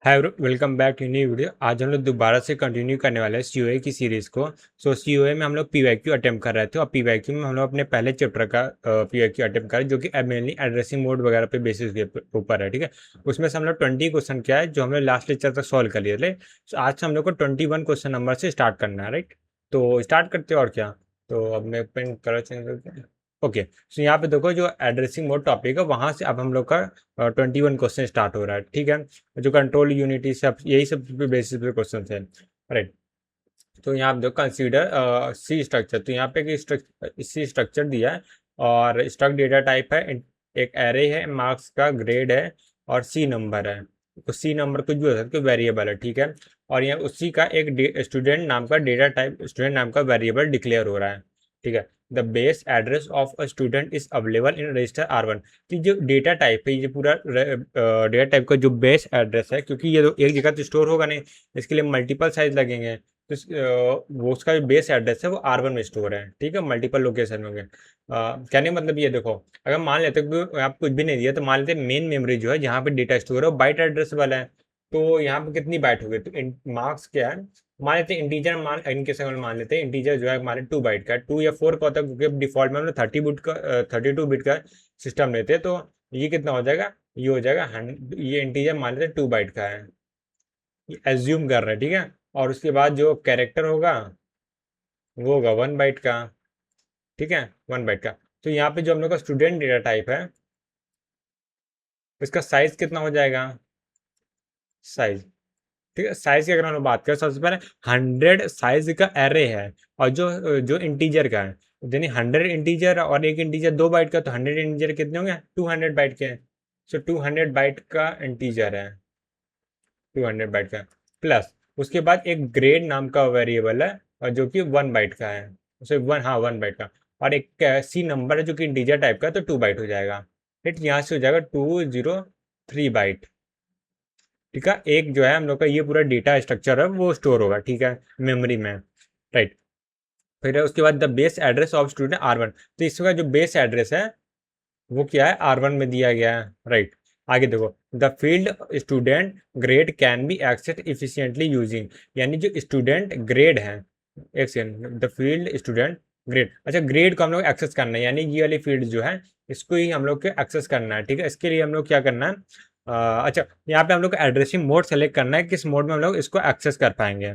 Hi welcome back to new video. आज हम लोग दोबारा से कंटिन्यू करने वाले हैं सीओए की सीरीज़ को। सीओए में हम लोग पीवाईक्यू अटेम्प्ट कर रहे थे और पीवाईक्यू में हम लोग अपने पहले चैप्टर का पीवाईक्यू अटेम्प्ट कर रहे हैं, जो कि मेनली एड्रेसिंग मोड वगैरह पे बेसिस के ऊपर है। ठीक है, उसमें से हम लोग 20 क्वेश्चन किया है जो हम लोग लास्ट लेक्चर तक सॉल्व कर लिए थे। आज से हम लोग को 21 क्वेश्चन नंबर से स्टार्ट करना है, राइट। तो स्टार्ट करते हैं और क्या। तो अब मैं पेन कलर चेंज करते हैं। ओके, सो यहाँ पे देखो जो एड्रेसिंग मोड टॉपिक है वहाँ से अब हम लोग का 21 क्वेश्चन स्टार्ट हो रहा है। ठीक है, जो कंट्रोल यूनिटी सब यही सब बेसिस पे क्वेश्चन है, राइट। तो यहाँ पे देखो कंसीडर सी स्ट्रक्चर। तो यहाँ पे सी स्ट्रक्चर दिया है और स्ट्रक्ट डेटा टाइप है, एक एरे है, मार्क्स का ग्रेड है और सी नंबर है। तो सी नंबर कुछ भी हो सकता है, वेरिएबल है, ठीक है। और यहाँ उसी का एक स्टूडेंट नाम का डेटा टाइप, स्टूडेंट नाम का वेरिएबल डिक्लेयर हो रहा है, ठीक है। The base address of a student is available in register R1। तो जो डेटा टाइप है, ये पूरा डेटा टाइप का जो बेस एड्रेस है, क्योंकि ये तो एक जगह तो स्टोर होगा नहीं, इसके लिए मल्टीपल साइज लगेंगे। तो वो उसका जो बेस एड्रेस है वो R1 में स्टोर है, ठीक है, मल्टीपल लोकेशन में होंगे। कहने का मतलब ये देखो, अगर मान लेते कि आप कुछ भी नहीं दिया, तो मान लेते मेन मेमोरी जो है जहाँ पे डेटा स्टोर है वो बाइट एड्रेस वाला है। तो यहाँ पे कितनी बाइट हो गई, तो मार्क्स क्या है, मान लेते हैं इंटीजर, इनके समय मान लेते हैं इंटीजर जो है मान लेते 2 बाइट का, 2 या 4 का होता है, क्योंकि डिफॉल्ट में हम लोग 32 बिट का सिस्टम लेते हैं। तो ये कितना हो जाएगा, ये हो जाएगा ये इंटीजर मान लेते 2 बाइट का है, एज्यूम कर रहे हैं, ठीक है। और उसके बाद जो कैरेक्टर होगा वो होगा 1 बाइट का, ठीक है, 1 बाइट का। तो यहाँ पे जो हम लोग का स्टूडेंट डेटा टाइप है, इसका साइज कितना हो जाएगा, साइज, ठीक है। साइज की अगर हम लोग बात करें, सबसे पहले 100 साइज का एरे है, और जो जो इंटीजर का है, यानी 100 इंटीजर और एक इंटीजर 2 बाइट का, तो 100 इंटीजर कितने होंगे, 200 बाइट के। सो 200 बाइट का इंटीजर है, 200 बाइट का, प्लस उसके बाद एक ग्रेड नाम का वेरिएबल है, और जो कि 1 बाइट का है, उसे वन, हाँ 1 बाइट का। और एक सी नंबर है जो कि इंटीजर टाइप का है, तो 2 बाइट हो जाएगा। ठीक, यहाँ से हो जाएगा 203 बाइट, ठीक है। एक जो है हम लोग का ये पूरा डेटा स्ट्रक्चर है वो स्टोर होगा, ठीक है, मेमोरी में, राइट। फिर उसके बाद the base address of student R1। तो इसका जो बेस एड्रेस है वो क्या है, R1 में दिया गया है, राइट। आगे देखो, the field student grade can be access efficiently using, यानी जो स्टूडेंट ग्रेड है, एक second, the field student grade, अच्छा ग्रेड को हम लोग एक्सेस करना है, यानी ये वाली फील्ड जो है इसको ही हम लोग को एक्सेस करना है, ठीक है। इसके लिए हम लोग क्या करना है, अच्छा यहाँ पे हम लोग को एड्रेसिंग मोड सेलेक्ट करना है, किस मोड में हम लोग इसको एक्सेस कर पाएंगे,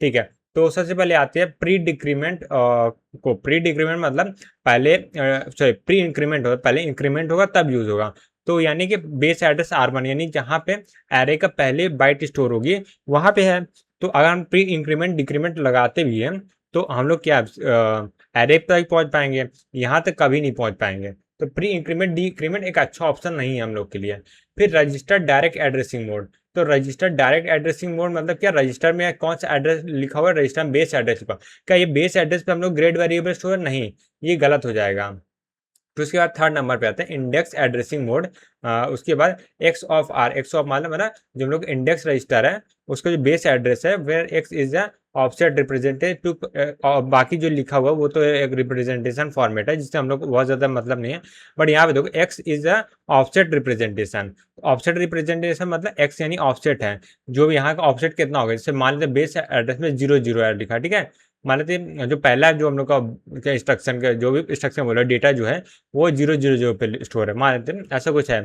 ठीक है। तो सबसे पहले आती है प्री डिक्रीमेंट को। प्री डिक्रीमेंट मतलब पहले, सॉरी प्री इंक्रीमेंट होगा, पहले इंक्रीमेंट होगा तब यूज होगा। तो यानी कि बेस एड्रेस R1, यानी जहाँ पे एरे का पहले बाइट स्टोर होगी वहाँ पे है। तो अगर हम प्री इंक्रीमेंट डिक्रीमेंट लगाते भी हैं तो हम लोग क्या एरे तक पहुँच पाएंगे, यहाँ तक कभी नहीं पहुँच पाएंगे। तो प्री इंक्रीमेंट डिक्रीमेंट एक अच्छा ऑप्शन नहीं है हम लोग के लिए। फिर रजिस्टर डायरेक्ट एड्रेसिंग मोड। तो रजिस्टर डायरेक्ट एड्रेसिंग मोड मतलब क्या, रजिस्टर में कौन सा एड्रेस लिखा हुआ है, रजिस्टर में बेस एड्रेस लिखा, क्या ये बेस एड्रेस पे हम लोग ग्रेड वेरिएबल स्टोर, नहीं, ये गलत हो जाएगा। तो उसके बाद थर्ड नंबर पे आता है इंडेक्स एड्रेसिंग मोड। उसके बाद X of R, X of मतलब है ना, जो हम लोग इंडेक्स रजिस्टर है उसका जो बेस एड्रेस है, where X is the offset representative to, बाकी जो लिखा हुआ वो तो एक रिप्रेजेंटेशन फॉर्मेट है जिससे हम लोग बहुत ज़्यादा मतलब नहीं है। बट यहाँ पे देखो x is the offset representation. Offset representation मतलब एक्स यानी ऑफसेट है, जो भी यहाँ का ऑफसेट कितना होगा, जैसे मान लेते बेस एड्रेस में 0 0 है लिखा, ठीक है। मान लेते जो पहला जो हम लोग का इंस्ट्रक्शन का जो भी इंस्ट्रक्शन बोला डेटा जो है वो 0 0 0 पे स्टोर है, मान लेते हैं ऐसा कुछ है।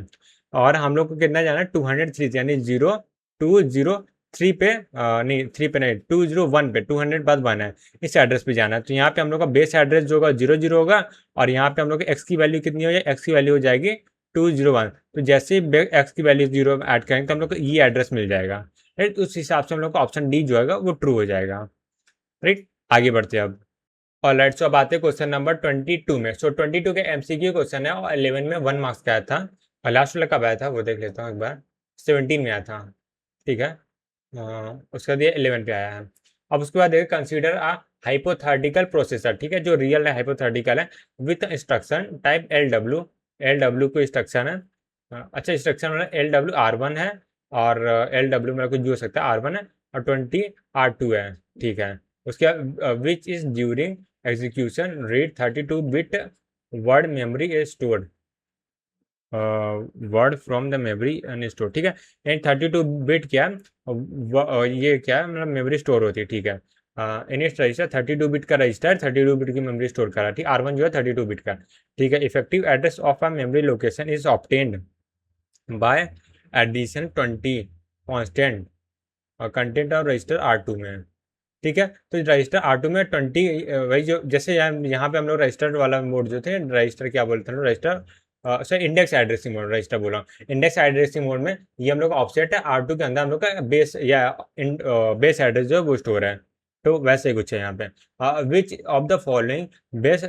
और हम लोग को कितना जाना है, 203, यानी 0 2 0 3 पे, नहीं 3 पे नहीं, 201 पे, 200 बाद 1 है, इस एड्रेस पे जाना है। तो यहाँ पे हम लोग का बेस एड्रेस जो होगा 0 0 होगा, और यहाँ पे हम लोग एक्स की वैल्यू कितनी हो जाएगी, एक्स की वैल्यू हो जाएगी 201। तो जैसे ही एक्स की वैल्यू 0 ऐड करेंगे तो हम लोग को ये एड्रेस मिल जाएगा, राइट। उस हिसाब से हम लोग का ऑप्शन डी जो है वो ट्रू हो जाएगा, राइट। आगे बढ़ते हैं अब। और राइट, सो अब आते हैं क्वेश्चन नंबर 22 में। सो 22 के एमसीक्यू क्वेश्चन है और 11 में 1 मार्क्स का आया था, और लास्ट वाला कब आया था वो देख लेता हूँ एक बार, 17 में आया था, ठीक है। उसके बाद ये 11 पे आया है। अब उसके बाद देखिए, कंसीडर आ हाइपोथेटिकल प्रोसेसर, ठीक है, जो रियल है हाइपोथेटिकल है, with instruction type LW। LW को इंस्ट्रक्शन है, अच्छा इंस्ट्रक्शन वाला LW R1 है, और LW में कुछ भी हो सकता है, R1 है, और 20 R2 है, ठीक है। उसके बाद which is during execution read 32 bit word memory is stored. Word from the memory store, ठीक है। एंड 32 बिट क्या ये क्या है, मतलब मेमोरी स्टोर होती है, ठीक है। इनिट रजिस्टर 32 बिट का रजिस्टर 32 बिट की मेमोरी स्टोर करा, ठीक। R1 जो है 32 बिट का, ठीक है। Effective address of a memory location is obtained by addition 20 constant content और रजिस्टर R2 में, ठीक है। तो रजिस्टर R2 में 20 वही जो जैसे यहाँ पे हम लोग रजिस्टर वाला मोड जो थे, रजिस्टर क्या बोलते हैं register, sir index addressing mode, register बोला इंडेक्स एड्रेसिंग मोड में ये हम लोग का ऑफसेट है, R2 के अंदर हम लोग का बेस या बेस एड्रेस जो है वो स्टोर है। तो वैसे ही कुछ है यहाँ पे, which of the following base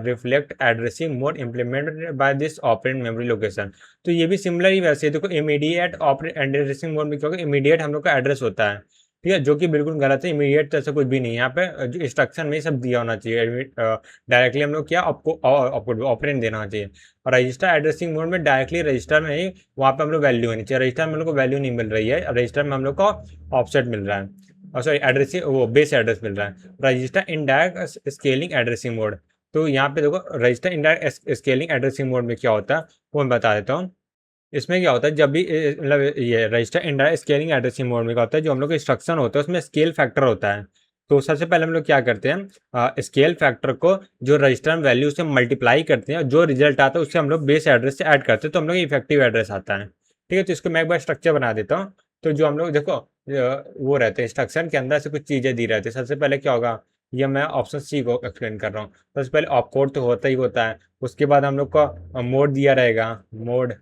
reflect addressing mode implemented by this operand memory location. तो ये भी सिमिलर ही वैसे ही देखो, इमीडिएट ऑपरेंट एड्रेसिंग मोड में क्या होगा, इमीडिएट हम लोग का एड्रेस होता है, ठीक है, जो कि बिल्कुल गलत है। इमीडिएट तो ऐसा कुछ भी नहीं है यहाँ पे, जो इंस्ट्रक्शन में सब दिया होना चाहिए, डायरेक्टली हम लोग क्या आपको ऑपरेंड देना चाहिए। और रजिस्टर एड्रेसिंग मोड में डायरेक्टली रजिस्टर में ही वहाँ पे हम लोग वैल्यू होनी चाहिए, रजिस्टर में हम लोग को वैल्यू नहीं मिल रही है, रजिस्टर में हम लोग को ऑफसेट मिल रहा है, और सॉरी एड्रेसिंग वो बेस एड्रेस मिल रहा है। Register indirect scaling addressing mode, तो यहाँ पे देखो register indirect scaling addressing mode में क्या होता है वो मैं बता देता हूँ। इसमें क्या होता है, जब भी मतलब ये register indirect scaling addressing mode में क्या होता है, जो हम लोग का इंस्ट्रक्शन होता है उसमें स्केल फैक्टर होता है। तो सबसे पहले हम लोग क्या करते हैं, स्केल फैक्टर को जो रजिस्टर में वैल्यू से मल्टीप्लाई करते हैं, जो रिजल्ट आता है उससे हम लोग बेस एड्रेस से ऐड करते हैं, तो हम लोग इफेक्टिव एड्रेस आता है, ठीक है। तो इसको मैं एक बार स्ट्रक्चर बना देता हूँ। तो जो हम लोग देखो वो रहते हैं इंस्ट्रक्शन के अंदर से कुछ चीज़ें दी रहती है। सबसे पहले क्या होगा, ये मैं ऑप्शन सी को एक्सप्लेन कर रहा हूँ। सबसे पहले ऑप कोड तो होता ही होता है, उसके बाद हम लोग को मोड दिया रहेगा, मोड,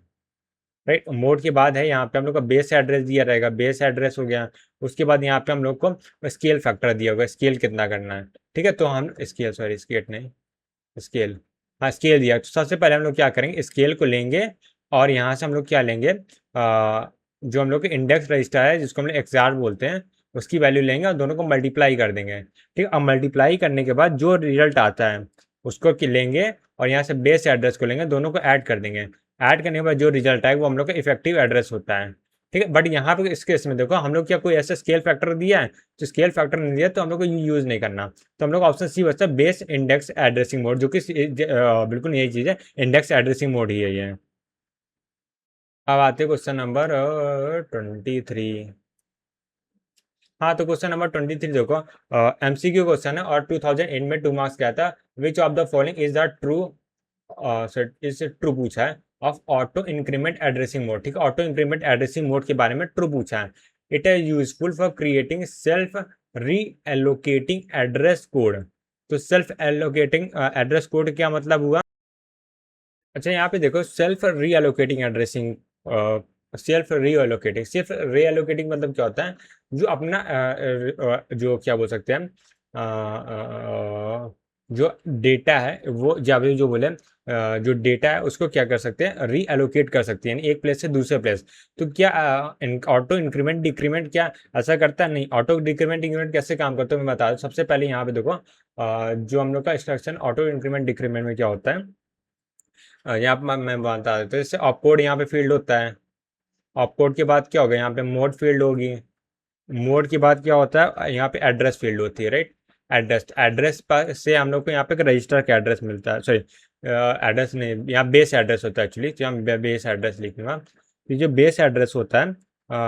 राइट। मोड के बाद है यहाँ पे हम लोग का बेस एड्रेस दिया रहेगा, बेस एड्रेस हो गया। उसके बाद यहाँ पे हम लोग को स्केल फैक्टर दिया होगा, स्केल कितना करना है, ठीक है। तो हम स्केल, सॉरी स्केल नहीं, स्केल, हाँ स्केल दिया। तो सबसे पहले हम लोग क्या करेंगे, स्केल को लेंगे और यहाँ से हम लोग क्या लेंगे, जो हम लोग के इंडेक्स रजिस्टर है जिसको हम लोग XR बोलते हैं, उसकी वैल्यू लेंगे और दोनों को मल्टीप्लाई कर देंगे, ठीक है। अब मल्टीप्लाई करने के बाद जो रिजल्ट आता है उसको लेंगे और यहाँ से बेस एड्रेस को लेंगे, दोनों को ऐड कर देंगे। ऐड करने के बाद जो रिजल्ट आएगा वो हम लोग का इफेक्टिव एड्रेस होता है, ठीक है। बट यहाँ पे इस केस में देखो हम लोग क्या कोई ऐसा स्केल फैक्टर दिया है, तो स्केल फैक्टर नहीं दिया तो हम लोग को यूज नहीं करना। तो हम लोग ऑप्शन सी बचता है बेस इंडेक्स एड्रेसिंग मोड, जो कि बिल्कुल यही चीज़ है, इंडेक्स एड्रेसिंग मोड ही है ये। अब आते हैं क्वेश्चन नंबर 23। हाँ तो क्वेश्चन नंबर 23 देखो, MCQ क्वेश्चन है और 2008 में 2 मार्क्स क्या था, विच of the following is the true, is true पूछा है, of auto increment addressing mode, ठीक है। ऑटो इंक्रीमेंट एड्रेसिंग मोड के बारे में ट्रू पूछा है। It is useful for creating self री एलोकेटिंग एड्रेस कोड। तो सेल्फ एलोकेटिंग एड्रेस कोड क्या मतलब हुआ, अच्छा यहाँ पे देखो सेल्फ री एलोकेटिंग एड्रेसिंग, सेल्फ री एलोकेटिंग, सिर्फ री एलोकेटिंग मतलब क्या होता है, जो अपना जो क्या बोल सकते हैं हम, जो डेटा है वो जो बोले जो डेटा है उसको क्या कर सकते हैं, री एलोकेट कर सकते हैं, यानी एक प्लेस से दूसरे प्लेस। तो क्या ऑटो इंक्रीमेंट डिक्रीमेंट क्या ऐसा करता है, नहीं। ऑटो डिक्रीमेंट इंक्रीमेंट कैसे काम करता है मैं बता दूँ। सबसे पहले यहाँ पे देखो जो हम लोग का इंस्ट्रक्शन ऑटो इंक्रीमेंट डिक्रीमेंट में क्या होता है, यहाँ पे मैं बता देता हूँ। जैसे ऑपकोड यहाँ पे फील्ड होता है, ऑपकोड के बाद क्या होगा, यहाँ पे मोड फील्ड होगी, मोड के बाद क्या होता है, यहाँ पे एड्रेस फील्ड होती है, राइट। एड्रेस, एड्रेस पर से हम लोग को यहाँ पे एक रजिस्टर का एड्रेस मिलता है, सॉरी एड्रेस नहीं, यहाँ बेस एड्रेस होता है एक्चुअली, तो यहाँ बेस एड्रेस लिखूंगा। तो जो बेस एड्रेस होता है,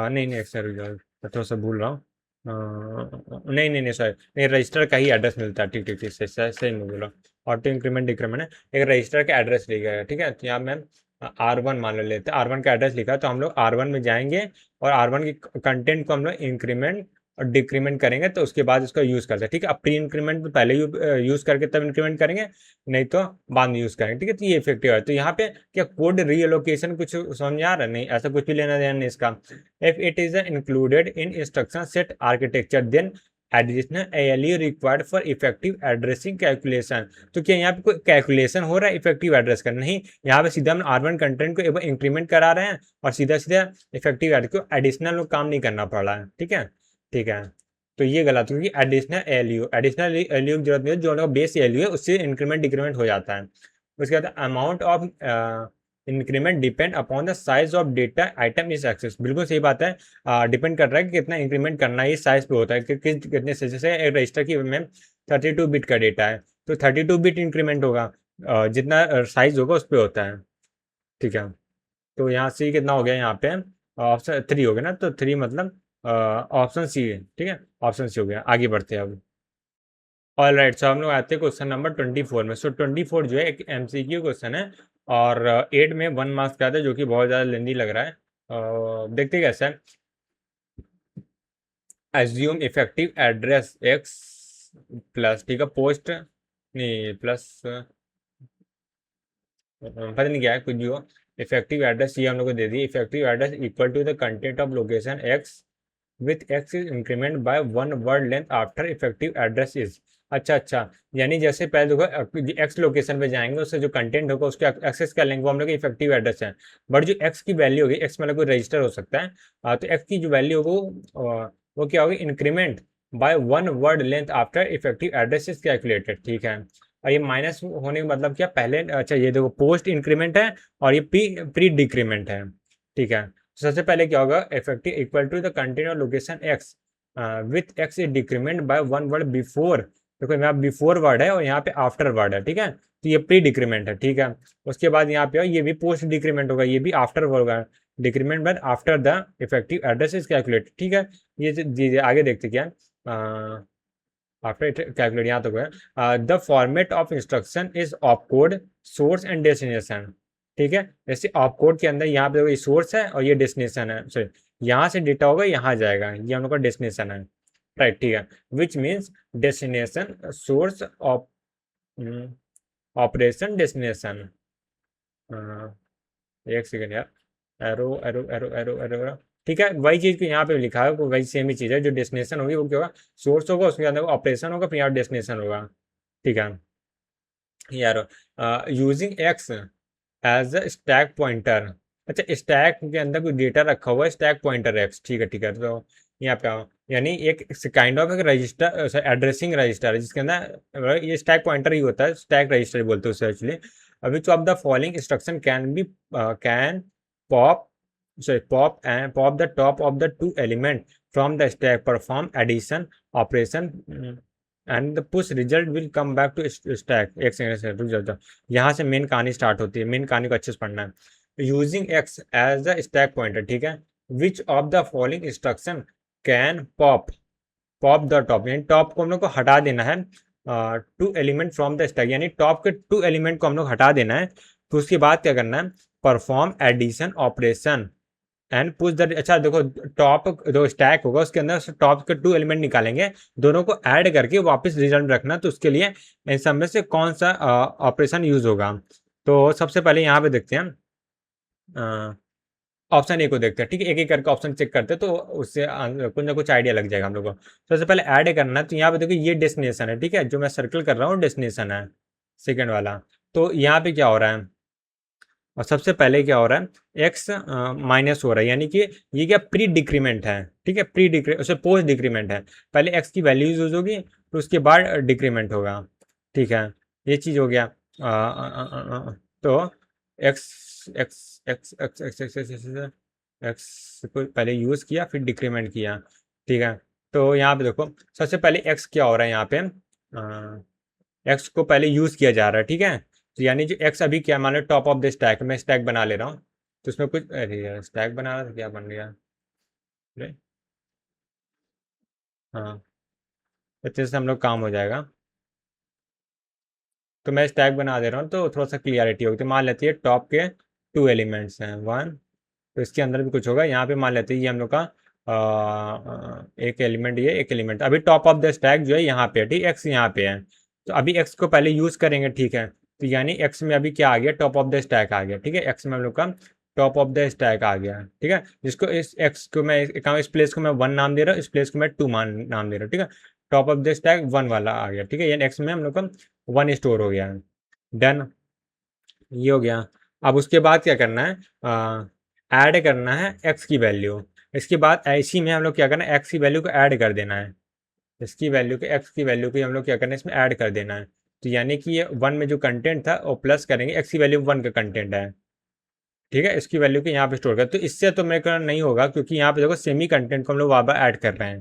नहीं नहीं सर मैं थोड़ा सा भूल रहा हूँ, नहीं नहीं नहीं सॉरी, नहीं रजिस्टर का ही एड्रेस मिलता है, ठीक ठीक ठीक, सही सही मैं बोला। ऑटो इंक्रीमेंट डिक्रीमेंट है, एक रजिस्टर का एड्रेस लिखा है, ठीक है। तो यहाँ मैं R1 मान लो लेते हैं, R1 का एड्रेस लिखा है, तो हम लोग R1 में जाएंगे और R1 की कंटेंट को हम लोग इंक्रीमेंट और डिक्रीमेंट करेंगे, तो उसके बाद इसका यूज़ करते हैं, ठीक है। अब प्री इंक्रीमेंट तो पहले यूज़ करके तब इंक्रीमेंट करेंगे, नहीं तो बाद में यूज़ करेंगे, ठीक है। तो ये इफेक्टिव है। तो यहाँ पे क्या कोड रीएलोकेशन कुछ समझ आ रहा है, नहीं ऐसा कुछ भी लेना देना नहीं इसका। If it is included in instruction set architecture then additional ALU required for effective addressing calculation. तो क्या यहाँ पे कोई कैलकुलेशन हो रहा है इफेक्टिव एड्रेस का, नहीं। यहाँ पे सीधा हम R1 कंटेंट को एक बार इंक्रीमेंट करा रहे हैं और सीधा सीधा इफेक्टिव एड्रेस को एडिशनल काम नहीं करना पड़ रहा है, ठीक है, ठीक है। तो ये गलत क्योंकि एडिशनल ALU की जरूरत नहीं है, जो लोग बेस ALU है उससे इंक्रीमेंट डिक्रीमेंट हो जाता है। उसके बाद amount of increment depend upon the size of data item is access, बिल्कुल सही बात है। डिपेंड कर रहा है कि कितना इंक्रीमेंट करना है, साइज पे होता है कि कितने साइज, जैसे एक रजिस्टर की में 32 बिट का डेटा है तो 32 बिट इंक्रीमेंट होगा, जितना साइज होगा उस पर होता है, ठीक है। तो यहाँ सी कितना हो गया, यहाँ पे ऑप्शन 3 हो गया ना, तो 3 मतलब ऑप्शन सी है, ठीक है, ऑप्शन सी हो गया। आगे बढ़ते हैं अब। ऑल राइट, सो हम लोग आते हैं क्वेश्चन नंबर 24 में। सो 24 जो है एक एमसीक्यू क्वेश्चन है, और 8 में 1 मार्क्स का आता है, जो कि बहुत ज़्यादा लेंदी लग रहा है। देखते कैसा है। Assume effective address x plus, ठीक है, पोस्ट नहीं प्लस, पता नहीं क्या है, कुछ भी हो। इफेक्टिव एड्रेस ये हम लोग को दे दी। Effective address equal to the content of location X with X is increment by 1 word length after effective address is. अच्छा अच्छा, यानी जैसे पहले देखो एक्स लोकेशन पे जाएंगे, उससे जो कंटेंट होगा उसके एक्सेस कर लेंगे, वो हम लोग इफेक्टिव एड्रेस है। बट जो एक्स की वैल्यू होगी, एक्स मतलब कोई रजिस्टर हो सकता है, तो एक्स की जो वैल्यू होगी वो क्या होगी, increment by 1 word length after effective address is calculated, ठीक है। और ये माइनस होने का मतलब क्या, पहले अच्छा ये देखो पोस्ट इंक्रीमेंट है और ये प्री डिक्रीमेंट है, ठीक है। सबसे पहले क्या होगा, effective equal to the content और location X with X is decrement by 1 word before. देखो यहाँ बिफोर वर्ड है और यहाँ पे आफ्टर वर्ड है, ठीक है, तो ये प्री डिक्रीमेंट है, ठीक है। उसके बाद यहाँ पे ये भी पोस्ट डिक्रीमेंट होगा, ये भी आफ्टर होगा, decrement but after the effective address is calculated, ठीक है। ये आगे देखते क्या आफ्टर कैलकुलेट, यहाँ तक है। The format of instruction is opcode source and destination, ठीक है। जैसे ऑपकोड के अंदर यहाँ पे सोर्स है और ये डेस्टिनेशन है, सॉरी यहाँ से डेटा होगा यहाँ जाएगा, ये हम लोग का डेस्टिनेशन है, राइट, ठीक है। Which means destination source of operation destination. एक सेकेंड यार, arrow arrow arrow arrow arrow arrow, ठीक है, वही चीज़ को यहाँ पे लिखा है, वही सेम ही चीज़ है। जो डेस्टिनेशन होगी वो क्या होगा, सोर्स होगा, उसके अंदर ऑपरेशन होगा, फिर यहाँ डेस्टिनेशन होगा, ठीक है यार। Using X as a stack pointer, अच्छा स्टैक के अंदर कोई डेटा रखा हुआ है, स्टैक पॉइंटर एक्स, ठीक है ठीक है। तो यहाँ पे आओ, यानी एक काइंड ऑफ एक रजिस्टर, एड्रेसिंग रजिस्टर है, जिसके अंदर ये स्टैक पॉइंटर ही होता है, स्टैक रजिस्टर बोलते हैं उसे actually. Which of the following instruction can be can pop pop the top of the two element from the stack, perform addition operation, and the push result will come back to stack। एक second से रुक जाता, यहाँ से main कहानी start होती है, main कहानी को अच्छे से पढ़ना है। Using X as the stack pointer, ठीक है, which of the following instruction can pop the top, यानी टॉप को हम लोग को हटा देना है, two element from the stack, यानी टॉप के 2 एलिमेंट को हम लोग हटा देना है। तो उसके बाद क्या करना है, perform addition operation and push the, अच्छा देखो टॉप जो स्टैक होगा उसके अंदर टॉप के 2 एलिमेंट निकालेंगे, दोनों को ऐड करके वापस रिजल्ट रखना। तो उसके लिए इन सब में से कौन सा ऑपरेशन यूज होगा। तो सबसे पहले यहाँ पे देखते हैं, ऑप्शन ए को देखते हैं, ठीक है, एक एक करके ऑप्शन चेक करते हैं, तो उससे कुछ ना कुछ आइडिया लग जाएगा हम लोग को। सबसे पहले ऐड करना है, तो यहाँ पे देखो ये डेस्टिनेशन है, ठीक है, जो मैं सर्कल कर रहा हूँ डेस्टिनेशन है, सेकेंड वाला। तो यहाँ पे क्या हो रहा है, और सबसे पहले क्या हो रहा है, एक्स माइनस हो रहा है, यानी कि ये क्या प्री डिक्रीमेंट है, ठीक है, प्री डिक्री उसे पोस्ट डिक्रीमेंट है। पहले एक्स की वैल्यू यूज होगी, तो उसके बाद डिक्रीमेंट होगा, ठीक है, ये चीज़ हो गया। तो x x x x x x x x को पहले यूज़ किया, फिर डिक्रीमेंट किया, ठीक है। तो यहाँ पे देखो सबसे पहले एक्स क्या हो रहा है, यहाँ पे एक्स को पहले यूज़ किया जा रहा है, ठीक है। तो यानी जो एक्स अभी क्या मान लो टॉप ऑफ द स्टैक, मैं स्टैक बना ले रहा हूँ, तो उसमें कुछ, अरे यार स्टैक बना रहा था, क्या बन गया, अरे हाँ, इतने से हम लोग काम हो जाएगा। तो मैं स्टैक बना दे रहा हूँ, तो थोड़ा सा क्लियरिटी होगी। तो मान लेते हैं टॉप के 2 एलिमेंट्स हैं, 1, तो इसके अंदर भी कुछ होगा, यहाँ पे मान लेते हैं ये हम लोग का एक एलिमेंट, ये एक एलिमेंट, अभी टॉप ऑफ द स्टैक जो है यहाँ पे है, ठीक, एक्स यहाँ पे है। तो अभी एक्स को पहले यूज़ करेंगे, ठीक है, तो यानी एक्स में अभी क्या आ गया, टॉप ऑफ द स्टैक आ गया, ठीक है, एक्स में हम लोग का टॉप ऑफ द स्टैक आ गया, ठीक है। जिसको इस एक्स को मैं इस प्लेस को मैं 1 नाम दे रहा हूँ, इस प्लेस को मैं 2 नाम दे रहा हूँ, ठीक है। टॉप ऑफ द स्टैक 1 वाला आ गया, ठीक है, यानी एक्स में हम लोग का 1 स्टोर हो गया है, डन, ये हो गया। अब उसके बाद क्या करना है, ऐड करना है एक्स की वैल्यू। इसके बाद इसी में हम लोग क्या करना है, एक्स की वैल्यू को ऐड कर देना है, इसकी वैल्यू को, एक्स की वैल्यू को हम लोग क्या करना है, इसमें ऐड कर देना है। तो यानी कि ये 1 में जो कंटेंट था वो प्लस करेंगे, एक्स की वैल्यू 1 का कंटेंट है, ठीक है, इसकी वैल्यू को यहाँ पे स्टोर कर। तो इससे तो मेरे को नहीं होगा, क्योंकि यहाँ पे देखो सेमी कंटेंट को हम लोग वापस ऐड कर रहे हैं,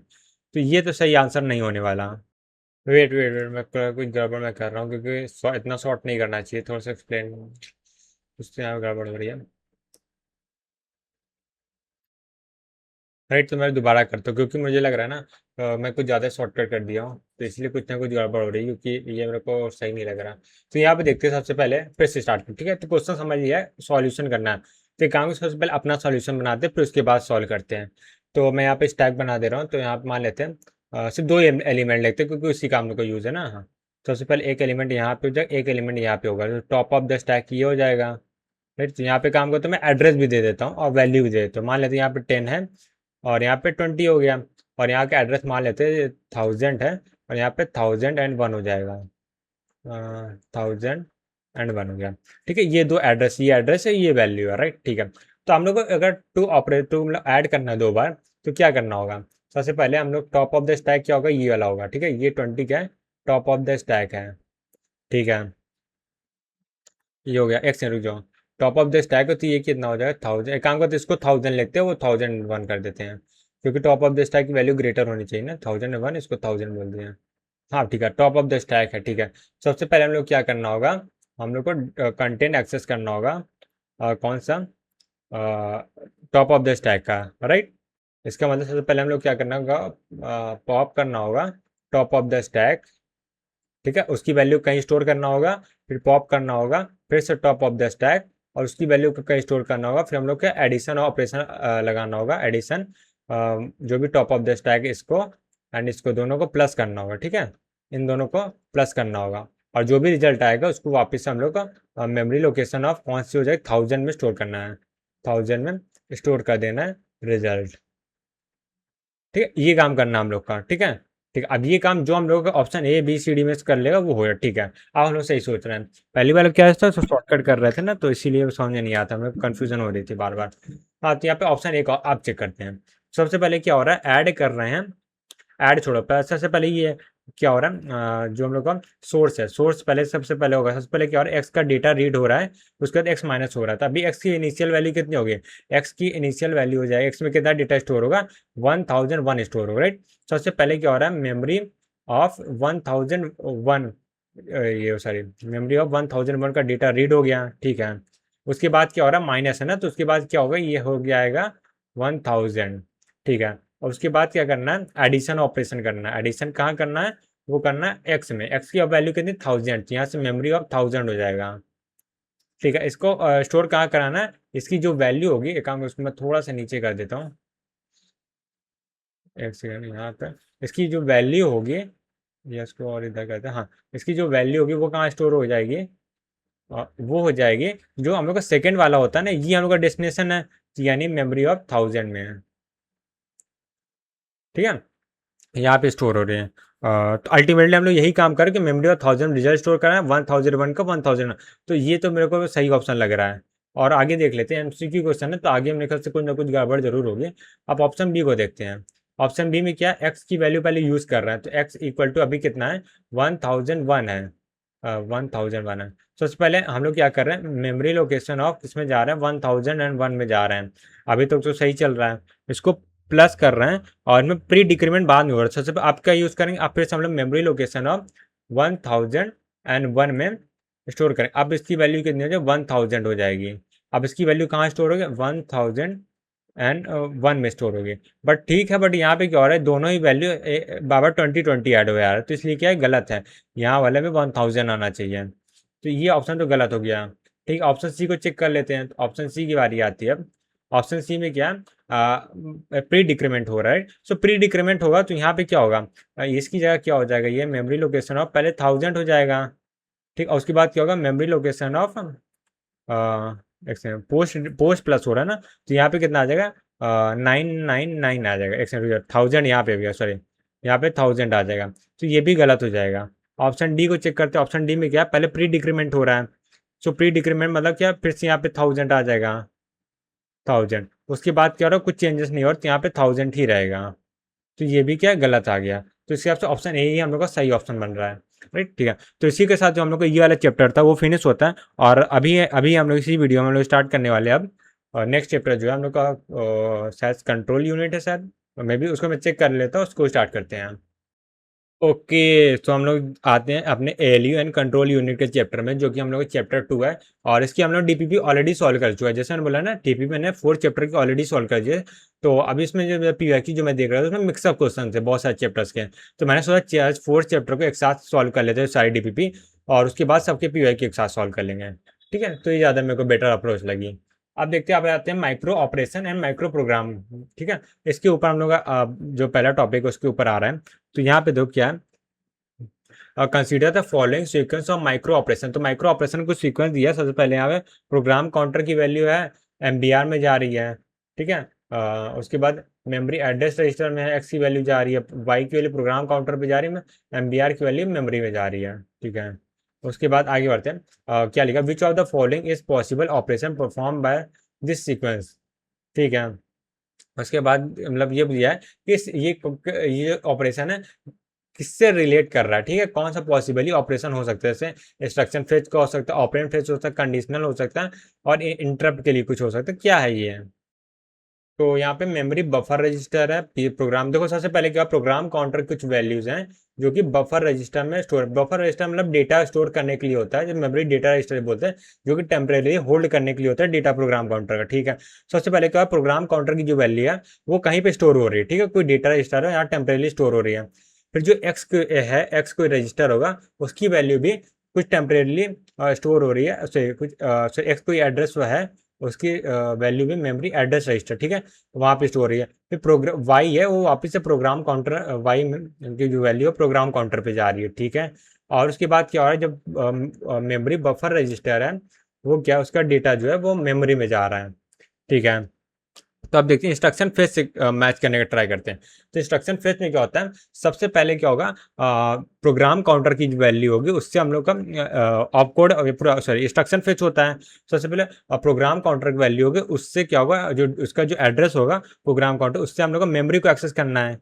तो ये तो सही आंसर नहीं होने वाला। वेट वेट वेट, मैं कुछ गड़बड़ मैं कर रहा हूँ, क्योंकि इतना शॉर्ट नहीं करना चाहिए, थोड़ा सा एक्सप्लेन, उससे यहाँ गड़बड़ हो रही है। राइट। तो मैं दोबारा करता हूँ क्योंकि मुझे लग रहा है ना मैं कुछ ज़्यादा शॉर्टकट कर दिया हूँ, तो इसलिए कुछ ना कुछ गड़बड़ हो रही है क्योंकि ये मेरे को सही नहीं लग रहा। तो यहाँ पे देखते हैं, सबसे पहले फिर से स्टार्ट करें, ठीक है। तो क्वेश्चन समझ लिया है, सॉल्यूशन करना है। तो एक काम है, सबसे पहले अपना सॉल्यूशन बनाते हैं, फिर उसके बाद सॉल्व करते हैं। तो मैं यहाँ पे स्टैक बना दे रहा हूँ। तो यहाँ पे मान लेते हैं सिर्फ दो एलिमेंट लेते हैं क्योंकि उसी काम को यूज़ है ना। हाँ, सबसे पहले एक एलिमेंट यहाँ पे हो जाएगा, एक एलिमेंट यहाँ पे होगा, तो टॉप ऑफ द स्टैक ये हो जाएगा। राइट। तो यहाँ पे काम करते मैं एड्रेस भी दे देता हूँ और वैल्यू भी दे देता हूँ। मान लेते हैं यहाँ पे 10 है और यहाँ पे 20 हो गया, और यहाँ का एड्रेस मान लेते हैं 1000 है और यहाँ पे 1001 हो जाएगा। 1001 हो गया। ठीक है, ये दो एड्रेस, ये एड्रेस है, ये वैल्यू है। राइट, ठीक है। तो हम लोग को अगर टू मतलब ऐड करना है दो बार, तो क्या करना होगा? सबसे पहले हम लोग टॉप ऑफ द स्टैक क्या होगा, ये वाला होगा। ठीक है, ये 20 क्या है, टॉप ऑफ द स्टैक है। ठीक है, ये हो गया। एक सेकंड रुक जाओ। टॉप ऑफ द स्टैक, तो ये कितना हो जाएगा 1000। एक काम करते हैं, इसको 1000 लिखते हैं, वो 1001 कर देते हैं क्योंकि टॉप ऑफ द स्टैक की वैल्यू ग्रेटर होनी चाहिए ना। 1001, इसको 1000 बोल दिया। हाँ ठीक है, टॉप ऑफ द स्टैक है। ठीक है, सबसे पहले हम लोग क्या करना होगा, हम लोग को कंटेंट एक्सेस करना होगा। कौन सा? टॉप ऑफ द स्टैक का। राइट, इसका मतलब सबसे पहले हम लोग क्या करना होगा, पॉप करना होगा टॉप ऑफ द स्टैक। ठीक है, उसकी वैल्यू कहीं स्टोर करना होगा, फिर पॉप करना होगा, फिर से टॉप ऑफ द स्टैक, और उसकी वैल्यू को कहीं स्टोर करना होगा। फिर हम लोग का एडिशन ऑपरेशन लगाना होगा, एडिशन जो भी टॉप ऑफ द स्टैक, इसको एंड इसको दोनों को प्लस करना होगा। ठीक है, इन दोनों को प्लस करना होगा, और जो भी रिजल्ट आएगा उसको वापस से हम लोग का मेमोरी लोकेशन ऑफ कौन सी हो जाए, 1000 में स्टोर करना है। 1000 में स्टोर कर देना है रिजल्ट। ठीक है, ये काम करना हम लोग का। ठीक है, ठीक है। अब ये काम जो हम लोग का option A B C D में से कर लेगा वो हो जाए। ठीक है, अब हम लोग सही सोच रहे हैं। पहली बार क्या था, तो शॉर्टकट कर रहे थे ना, तो इसीलिए समझ में नहीं आता, हमें कंफ्यूजन हो रही थी बार बार। हाँ, तो यहाँ पे ऑप्शन एक आप चेक करते हैं। सबसे पहले क्या हो रहा है, ऐड कर रहे हैं। ऐड छोड़ो, सबसे पहले ये क्या हो रहा है, जो हम लोग का सोर्स है, सोर्स पहले सबसे पहले होगा। सबसे पहले क्या हो रहा है, एक्स का डेटा रीड हो रहा है, उसके बाद एक्स माइनस हो रहा था। अभी एक्स की इनिशियल वैल्यू कितनी होगी, एक्स की इनिशियल वैल्यू हो जाएगी, एक्स में कितना डेटा स्टोर होगा, 1001 स्टोर होगा। राइट, सबसे पहले क्या हो रहा है, मेमोरी ऑफ 1001, ये सॉरी, मेमोरी ऑफ 1001 का डेटा रीड हो गया। ठीक है, उसके बाद क्या हो रहा है, माइनस है ना, तो उसके बाद क्या होगा, ये हो जाएगा 1000। ठीक है, और उसके बाद क्या करना है, एडिशन ऑपरेशन करना है। एडिशन कहाँ करना है, वो करना है एक्स में। एक्स की वैल्यू कितनी, 1000, यहाँ से मेमोरी ऑफ 1000 हो जाएगा। ठीक है, इसको स्टोर कहाँ कराना है, इसकी जो वैल्यू होगी, एक काम उसको मैं थोड़ा सा नीचे कर देता हूँ, एक सेकेंड। यहाँ पे इसकी जो वैल्यू होगी, ये इसको और इधर करते हैं। हाँ, इसकी जो वैल्यू होगी वो कहाँ स्टोर हो जाएगी, वो हो जाएगी जो हम लोग का सेकेंड वाला होता है ना, ये हम लोग का डेस्टिनेशन है, यानी मेमोरी ऑफ 1000 में है। ठीक है, यहाँ पे स्टोर हो रहे हैं। तो अल्टीमेटली हम लोग यही काम करें कि मेमोरी ऑफ 1000 रिजल्ट स्टोर करा है, 1001 का 1000। तो ये तो मेरे को सही ऑप्शन लग रहा है। और आगे देख लेते हैं, एमसीक्यू क्वेश्चन है तो आगे मेरे ख्याल से कुछ ना कुछ गड़बड़ जरूर होगी। अब ऑप्शन बी को देखते हैं। ऑप्शन बी में क्या, एक्स की वैल्यू पहले यूज कर रहे हैं, तो एक्स इक्वल टू अभी कितना है, 1001 है। 1001 है। सबसे पहले हम लोग क्या कर रहे हैं, मेमोरी लोकेशन ऑफ इसमें जा रहे हैं, 1001 में जा रहे हैं। अभी तक तो सही चल रहा है, इसको प्लस कर रहे हैं, और इनमें प्री डिक्रीमेंट बाद में हो रहा है। सबसे आप क्या यूज़ करेंगे, आप फिर से हम लोग मेमोरी लोकेशन ऑफ 1001 में स्टोर करें। अब इसकी वैल्यू कितनी हो जाए, 1000 हो जाएगी। अब इसकी वैल्यू कहाँ स्टोर होगी, 1001 में स्टोर होगी। बट ठीक है, बट यहाँ पे क्या हो रहा है, दोनों ही वैल्यू बाबा 2020 ऐड हो जा रहा है, तो इसलिए क्या है, गलत है। यहाँ वाले में 1000 आना चाहिए, तो ये ऑप्शन तो गलत हो गया। ठीक, ऑप्शन सी को चेक कर लेते हैं। तो ऑप्शन सी की बारी आती है अब। ऑप्शन सी में क्या, प्री डिक्रीमेंट हो रहा है। सो प्री डिक्रीमेंट होगा तो यहाँ पे क्या होगा, इसकी जगह क्या हो जाएगा, ये मेमोरी लोकेशन ऑफ पहले 1000 हो जाएगा। ठीक, और उसके बाद क्या होगा, मेमोरी लोकेशन ऑफ एक सेकंड, पोस्ट पोस्ट प्लस हो रहा है ना, तो यहाँ पे कितना आ जाएगा, 999 आ जाएगा। एक सेकंड, 1000 यहाँ पे भी, सॉरी, यहाँ पे 1000 आ जाएगा, तो ये भी गलत हो जाएगा। ऑप्शन डी को चेक करते हैं। ऑप्शन डी में क्या है, पहले प्री डिक्रीमेंट हो रहा है। सो प्री डिक्रीमेंट मतलब क्या, फिर से यहाँ पे 1000 आ जाएगा, 1000। उसके बाद क्या हो रहा है, कुछ चेंजेस नहीं हो रहा, तो यहाँ पे 1000 ही रहेगा, तो ये भी क्या गलत आ गया। तो इसके हिसाब से ऑप्शन ए ही हम लोग का सही ऑप्शन बन रहा है। राइट, ठीक है। तो इसी के साथ जो हम लोग का ये वाला चैप्टर था वो फिनिश होता है, और अभी अभी हम लोग इसी वीडियो में हम लोग स्टार्ट करने वाले हैं अब। और नेक्स्ट चैप्टर जो है हम लोग का शायद कंट्रोल यूनिट है शायद, मे बी उसको मैं चेक कर लेता हूँ, उसको स्टार्ट करते हैं। ओके, तो हम लोग आते हैं अपने एएलयू एंड कंट्रोल यूनिट के चैप्टर में, जो कि हम लोग का चैप्टर 2 है। और इसकी हम लोग डीपीपी ऑलरेडी सॉल्व कर चुका है। जैसे मैंने बोला ना, डीपीपी मैंने 4 चैप्टर की ऑलरेडी सॉल्व कर दिए। तो अभी इसमें जो पीवाईक्यू जो मैं देख रहा था, उसमें मिक्सअप क्वेश्चन थे बहुत सारे चैप्टर्स के। तो मैंने सोचा 4 चैप्टर को एक साथ सॉल्व कर लेते हैं सारी डीपीपी, और उसके बाद सबके पीवाईक्यू एक साथ सॉल्व कर लेंगे। ठीक है, तो ये ज़्यादा मेरे को बेटर अप्रोच लगी। अब देखते हैं, अब आते हैं micro operation and micro program. ठीक है, इसके ऊपर हम लोग का जो पहला टॉपिक है उसके ऊपर आ रहा है। तो यहाँ पे दो क्या है, consider the following sequence of micro operation. तो माइक्रो ऑपरेशन को सीक्वेंस दिया। सबसे पहले यहाँ पे प्रोग्राम काउंटर की वैल्यू है एमबीआर में जा रही है। ठीक है, उसके बाद मेमोरी एड्रेस रजिस्टर में एक्स की वैल्यू जा रही है, वाई की वैल्यू प्रोग्राम काउंटर पे जा रही है, एमबीआर की वैल्यू मेमोरी में जा रही है। ठीक है, उसके बाद आगे बढ़ते हैं। क्या लिखा, विच of the following is possible operation perform by this sequence. ठीक है, उसके बाद मतलब ये दिया है कि ये ऑपरेशन है किससे रिलेट कर रहा है। ठीक है, कौन सा पॉसिबली ऑपरेशन हो सकता है, जैसे इंस्ट्रक्शन फेच का हो सकता है, ऑपरेंड फेच हो सकता है, कंडीशनल हो सकता है, और इंटरप्ट के लिए कुछ हो सकता है। क्या है ये? तो यहाँ पे मेमोरी बफर रजिस्टर है। प्रोग्राम देखो, सबसे पहले क्या, प्रोग्राम काउंटर कुछ वैल्यूज हैं जो कि बफर रजिस्टर में स्टोर। बफर रजिस्टर मतलब डेटा स्टोर करने के लिए होता है, जो मेमोरी डेटा रजिस्टर बोलते हैं, जो कि टेम्परेरी होल्ड करने के लिए होता है डेटा प्रोग्राम काउंटर का। ठीक है, सबसे पहले क्या, प्रोग्राम काउंटर की जो वैल्यू है वो कहीं पे स्टोर हो रही है। ठीक है, कोई डेटा रजिस्टर है, यहाँ टेम्परेरी स्टोर हो रही है। फिर जो एक्स है, एक्स कोई रजिस्टर होगा, उसकी वैल्यू भी कुछ टेम्परेली स्टोर हो रही है। कुछ एक्स कोई एड्रेस है, उसकी वैल्यू भी मेमोरी एड्रेस रजिस्टर। ठीक है, वहाँ पे स्टोर रही है। फिर प्रोग्राम वाई है, वो वापस से प्रोग्राम काउंटर वाई की जो वैल्यू है प्रोग्राम काउंटर पे जा रही है। ठीक है, और उसके बाद क्या हो रहा है, जब मेमोरी बफर रजिस्टर है, वो क्या, उसका डेटा जो है वो मेमोरी में जा रहा है। ठीक है, तो अब देखते हैं इंस्ट्रक्शन फेच से मैच करने का ट्राई करते हैं। तो इंस्ट्रक्शन फेच में क्या होता है, सबसे पहले क्या होगा, प्रोग्राम काउंटर की जो वैल्यू होगी उससे हम लोग का ऑपकोड, सॉरी, इंस्ट्रक्शन फेच होता है। सबसे पहले प्रोग्राम काउंटर की वैल्यू होगी, उससे क्या होगा, जो उसका जो एड्रेस होगा प्रोग्राम काउंटर, उससे हम लोग को मेमोरी को एक्सेस करना है।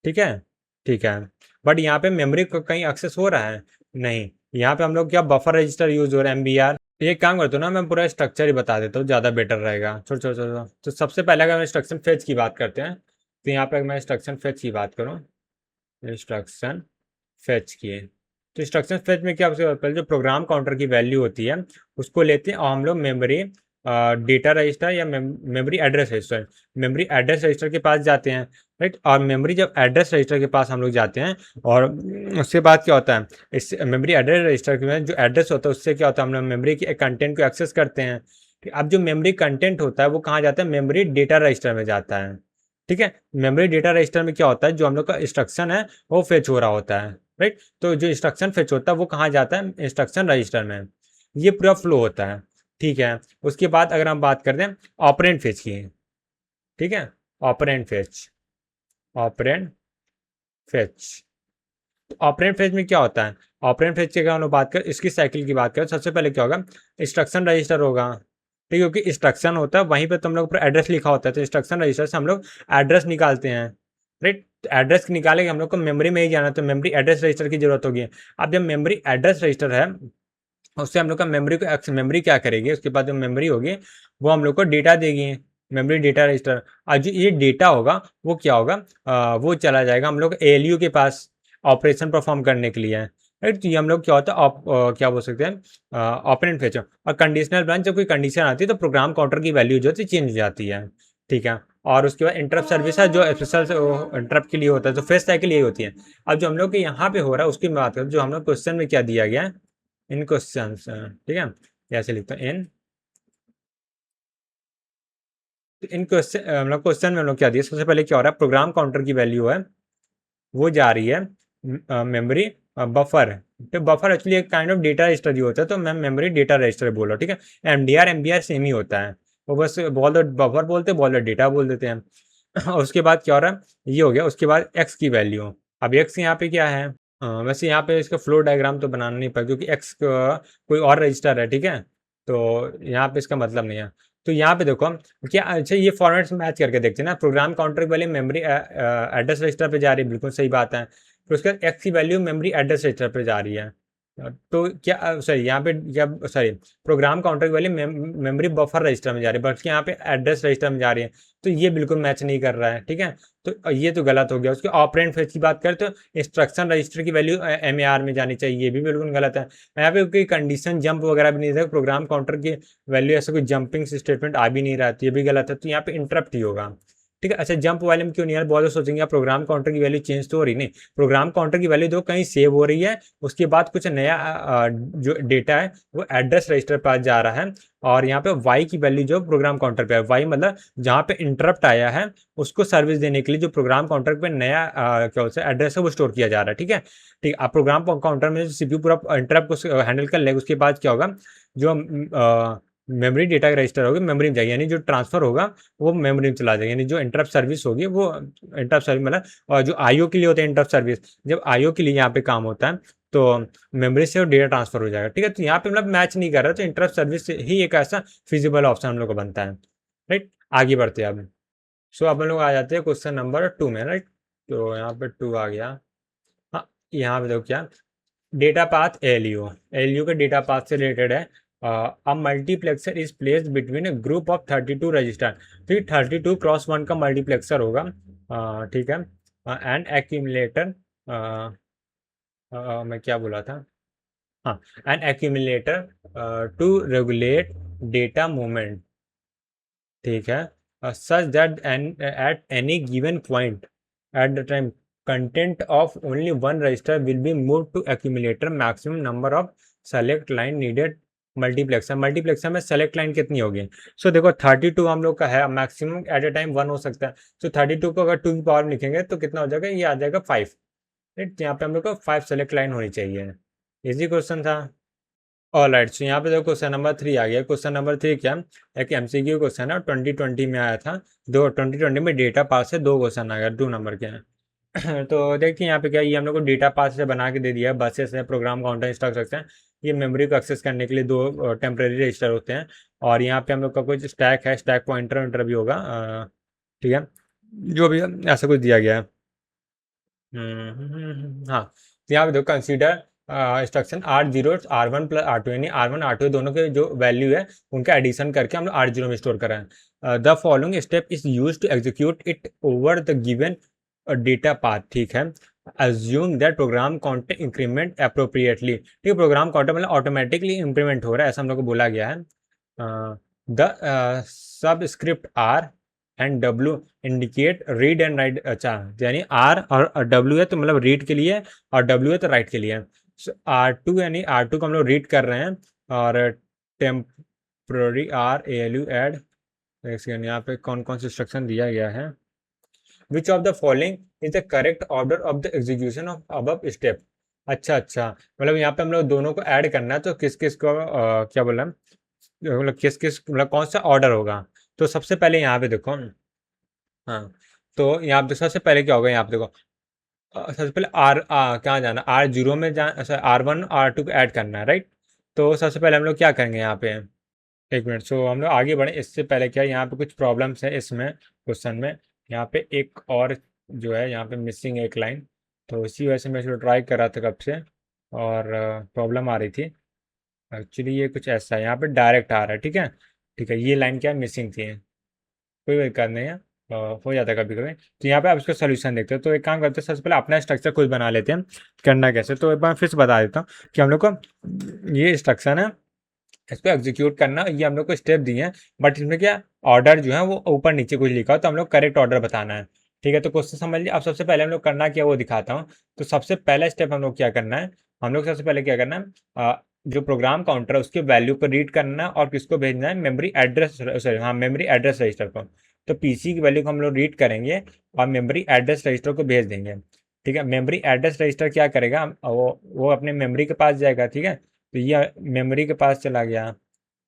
ठीक है, ठीक है, बट यहाँ पे मेमोरी को कहीं एक्सेस हो रहा है नहीं। यहाँ पे हम लोग क्या, बफर रजिस्टर यूज हो रहा है, एमबीआर। ये काम करते हो ना, मैं पूरा स्ट्रक्चर ही बता देता हूँ, ज़्यादा बेटर रहेगा। छोड़ छोड़ छोड़ छोड़। तो सबसे पहले अगर हम इंस्ट्रक्शन फेच की बात करते हैं, तो यहाँ पे मैं इंस्ट्रक्शन फेच की बात करूँ, इंस्ट्रक्शन फेच की, तो इंस्ट्रक्शन फेच में क्या, सबसे पहले जो प्रोग्राम काउंटर की वैल्यू होती है उसको लेते हैं, और हम लोग मेमोरी डेटा रजिस्टर या memory address register, memory address register के पास जाते हैं। राइट, और मेमोरी जब एड्रेस रजिस्टर के पास हम लोग जाते हैं, और उसके बाद क्या होता है, इस मेमोरी एड्रेस रजिस्टर में जो एड्रेस होता है उससे क्या होता है, हम लोग मेमोरी के कंटेंट को एक्सेस करते हैं। अब जो मेमोरी कंटेंट होता है वो कहाँ जाता है, मेमोरी डेटा रजिस्टर में जाता है। ठीक है, मेमोरी डेटा रजिस्टर में क्या होता है, जो हम लोग का इंस्ट्रक्शन है वो फेच हो रहा होता है। राइट, तो जो इंस्ट्रक्शन फेच होता है वो कहाँ जाता है, इंस्ट्रक्शन रजिस्टर में। ये पूरा फ्लो होता है। ठीक है, उसके बाद अगर हम बात करते हैं ऑपरेंड फेच की। ठीक है, ऑपरेंड फेच, ऑपरेंड फेच, तो ऑपरेंड फेज में क्या होता है, ऑपरेंड फेज की अगर हम लोग बात करें, इसकी साइकिल की बात करें, सबसे पहले क्या होगा, इंस्ट्रक्शन रजिस्टर होगा। ठीक है, क्योंकि इंस्ट्रक्शन होता है वहीं पे तो हम लोग पर एड्रेस लिखा होता है, तो इंस्ट्रक्शन रजिस्टर से हम लोग एड्रेस निकालते हैं। राइट, एड्रेस निकाले हम लोग को मेमोरी में ही जाना, तो मेमोरी एड्रेस रजिस्टर की जरूरत होगी। अब जब मेमोरी एड्रेस रजिस्टर है, उससे हम लोग का मेमोरी को, मेमोरी क्या करेगी, उसके बाद जो मेमोरी होगी वो हम लोग को डेटा देगी, मेमोरी डेटा रजिस्टर। और जो ये डेटा होगा वो क्या होगा, वो चला जाएगा हम लोग एएलयू के पास ऑपरेशन परफॉर्म करने के लिए। राइट, तो ये हम लोग क्या होता है, क्या बोल सकते हैं, ऑपरेंड फेच। और कंडीशनल ब्रांच, जब कोई कंडीशन आती है तो प्रोग्राम काउंटर की वैल्यू जो है चेंज हो जाती है। ठीक है, और उसके बाद इंटरप्ट सर्विस है, जो स्पेशल इंटरप्ट के लिए होता है, तो फेच साइकिल यही होती है। अब जो हम लोग के यहाँ पे हो रहा है उसकी बात करें, जो हम लोग क्वेश्चन में क्या दिया गया है, इन क्वेश्चन, ठीक है, ऐसे लिखता हूँ, इन क्वेश्चन, मतलब क्वेश्चन में हम लोग क्या दिया, सबसे पहले क्या हो रहा है, प्रोग्राम काउंटर की वैल्यू है वो जा रही है मेमोरी बफर। तो बफर एक्चुअली एक काइंड ऑफ डेटा रजिस्टर ही होता है, तो मैं मेमोरी डेटा रजिस्टर बोल रहा हूँ। ठीक है, एमडीआर एमबीआर सेम ही होता है, वो बस बोल दो बफर बोलते, बोल दो डेटा बोल देते हैं। और उसके बाद क्या हो रहा है, ये हो गया। उसके बाद एक्स की वैल्यू, अब एक्स यहाँ पे क्या है, वैसे यहाँ पे इसका फ्लो डायग्राम तो बनाना नहीं पड़ा, क्योंकि एक्स कोई और रजिस्टर है। ठीक है, तो यहाँ पे इसका मतलब नहीं है। तो यहाँ पे देखो क्या, अच्छा ये फॉर्मेट मैच करके देखते हैं ना, प्रोग्राम काउंटर की वैल्यू मेमोरी एड्रेस रजिस्टर पे जा रही है, बिल्कुल सही बात है। फिर उसके बाद एक्स की वैल्यू मेमोरी एड्रेस रजिस्टर पे जा रही है। तो क्या सॉरी यहाँ पे क्या सॉरी प्रोग्राम काउंटर की वैल्यू मेमोरी बफर रजिस्टर में जा रही है, बल्कि यहाँ पे एड्रेस रजिस्टर में जा रही है। तो ये बिल्कुल मैच नहीं कर रहा है, ठीक है। तो ये तो गलत हो गया। उसके ऑपरेंड फेज की बात करें तो इंस्ट्रक्शन रजिस्टर की वैल्यू एम में जानी चाहिए, ये भी बिल्कुल गलत है। यहाँ पे कोई कंडीशन जंप वगैरह भी नहीं था, प्रोग्राम काउंटर की वैल्यू ऐसा कोई जंपिंग स्टेटमेंट आ भी नहीं रहा था, ये भी गलत है। तो यहाँ पे इंटरप्ट ही होगा, ठीक है। अच्छा, जंप वाले में क्यों नहीं यार, बहुत लोग सोचेंगे यार प्रोग्राम काउंटर की वैल्यू चेंज तो हो रही नहीं। प्रोग्राम काउंटर की वैल्यू तो कहीं सेव हो रही है, उसके बाद कुछ नया जो डेटा है वो एड्रेस रजिस्टर पर जा रहा है। और यहाँ पे वाई की वैल्यू जो प्रोग्राम काउंटर पे है, वाई मतलब जहाँ पे इंटरप्ट आया है उसको सर्विस देने के लिए जो प्रोग्राम काउंटर पे नया क्या बोलते हैं एड्रेस है वो स्टोर किया जा रहा है, ठीक है। ठीक, आप प्रोग्राम काउंटर में सीपीयू पूरा इंटरप्ट को हैंडल कर लेगा, उसके बाद क्या होगा, जो मेमोरी डेटा रजिस्टर होगी मेमोरी में जाएगी, यानी जो ट्रांसफर होगा वो मेमोरी में चला जाएगा, यानी जो इंटरप्ट सर्विस होगी वो इंटरप्ट सर्विस मतलब, और जो आईओ के लिए होता है इंटरप्ट सर्विस, जब आईओ के लिए यहाँ पे काम होता है तो मेमोरी से डेटा ट्रांसफर हो जाएगा, ठीक है। तो यहाँ पे मतलब मैच नहीं कर रहा, तो इंटरप्ट सर्विस ही एक ऐसा फिजिबल ऑप्शन हम लोग को बनता है, राइट। आगे बढ़ते हैं अब। सो अब हम लोग आ जाते हैं क्वेश्चन नंबर 2 में, राइट। तो यहाँ पे 2 आ गया। हाँ, यहाँ पे देखो क्या डेटा पाथ एलयू का डेटा पाथ से रिलेटेड है। A multiplexer is placed between a group of 32 register. तो ये 32x1 का मल्टीप्लेक्सर होगा, ठीक है। एंड एक्यूमुलेटर, मैं क्या बोला था, हाँ, and accumulator to regulate data movement, ठीक है। Such that at any given point at the time content of only one register will be move to accumulator maximum number of select line needed multiplexer में select line कितनी होगी। सो देखो 32 हम लोग का है, मैक्सिमम एट ए टाइम 1 हो सकता है। सो 32 को अगर 2 की पावर में लिखेंगे तो कितना हो जाएगा, ये आ जाएगा 5, राइट। यहाँ पे हम लोग को 5 सेलेक्ट लाइन होनी चाहिए। इजी क्वेश्चन था। ऑल राइट, सो यहाँ पे देखो क्वेश्चन नंबर 3 आ गया। क्वेश्चन नंबर 3 क्या, एक एमसीक्यू क्वेश्चन है, 2020 में आया था। 2020 में डेटा पास से 2 क्वेश्चन आ गया, 2 नंबर के हैं। तो देखिए यहाँ पे क्या, ये हम लोग को डेटा पास से बना के दे दिया है, बसेस है, प्रोग्राम काउंटर इंस्ट्रक्शन है। ये मेमोरी को एक्सेस करने के लिए 2 टेम्परेरी रजिस्टर होते हैं। और यहाँ पे हम लोग का कुछ स्टैक है, स्टैक पॉइंटर विंटर भी होगा, ठीक है, जो भी ऐसा कुछ दिया गया है। हाँ, तो यहाँ पे देखो consider instruction R0 R1 plus R2, यानी R1 R2 दोनों के जो वैल्यू है उनका एडिशन करके हम लोग R0 में स्टोर करें। The following step is use to execute it over the given data path, ठीक है। Assume that program counter increment appropriately, ठीक है। प्रोग्राम काउंटर मतलब ऑटोमेटिकली इंप्लीमेंट हो रहा है, ऐसा हम लोग को बोला गया है। The subscript R and W indicate read and write, अच्छा, यानी आर और डब्ल्यू है तो मतलब रीड के लिए, और डब्ल्यू है तो राइट के लिए। R2 यानी R2 को हम लोग रीड कर रहे हैं, और temporary R A L U add, यहाँ पे कौन कौन सा इंस्ट्रक्शन दिया गया है। Which of the following is the correct order of the execution of above step. अच्छा अच्छा, मतलब यहाँ पे हम लोग दोनों को ऐड करना है, तो किस किस को क्या बोला, मतलब किस किस मतलब कौन सा ऑर्डर होगा। तो सबसे पहले यहाँ पे देखो, हाँ, तो यहाँ पे सबसे पहले क्या होगा, यहाँ पे देखो सबसे पहले कहाँ जाना, R0 में R1 R2 को ऐड करना है, राइट। तो सबसे पहले हम लोग क्या करेंगे यहाँ पे, एक मिनट। सो हम लोग आगे बढ़े इससे पहले क्या, यहाँ पे कुछ प्रॉब्लम्स है इसमें क्वेश्चन में। यहाँ पे एक और जो है यहाँ पे मिसिंग एक लाइन, तो इसी वजह से मैं इसको ट्राई कर रहा था कब से, और प्रॉब्लम आ रही थी। एक्चुअली ये कुछ ऐसा है, यहाँ पे डायरेक्ट आ रहा है, ठीक है। ठीक है, ये लाइन क्या मिसिंग थी, कोई दिक्कत नहीं है, हो जाता है कभी कभी। तो यहाँ पे आप इसका सोल्यूशन देखते हो, तो एक काम करते हैं, सबसे पहले अपना स्ट्रक्चर खुद बना लेते हैं। करना कैसे, तो एक बार फिर से बता देता हूँ कि हम लोग को ये इंस्ट्रक्शन है, इसको एग्जीक्यूट करना, ये हम लोग को स्टेप दिए हैं। बट इसमें क्या ऑर्डर जो है वो ऊपर नीचे कुछ लिखा हो, तो हम लोग करेक्ट ऑर्डर बताना है, ठीक है। तो क्वेश्चन समझ लिया। अब सबसे पहले हम लोग करना क्या वो दिखाता हूँ। तो सबसे पहला स्टेप हम लोग क्या करना है, हम लोग सबसे पहले क्या करना है, जो प्रोग्राम काउंटर है उसके वैल्यू को रीड करना है, और किसको भेजना है, मेमोरी एड्रेस, सॉरी हाँ, मेमोरी एड्रेस रजिस्टर को। तो पीसी की वैल्यू को हम लोग रीड करेंगे और मेमोरी एड्रेस रजिस्टर को भेज देंगे, ठीक है। मेमोरी एड्रेस रजिस्टर क्या करेगा, वो अपने मेमोरी के पास जाएगा, ठीक है। तो ये मेमोरी के पास चला गया,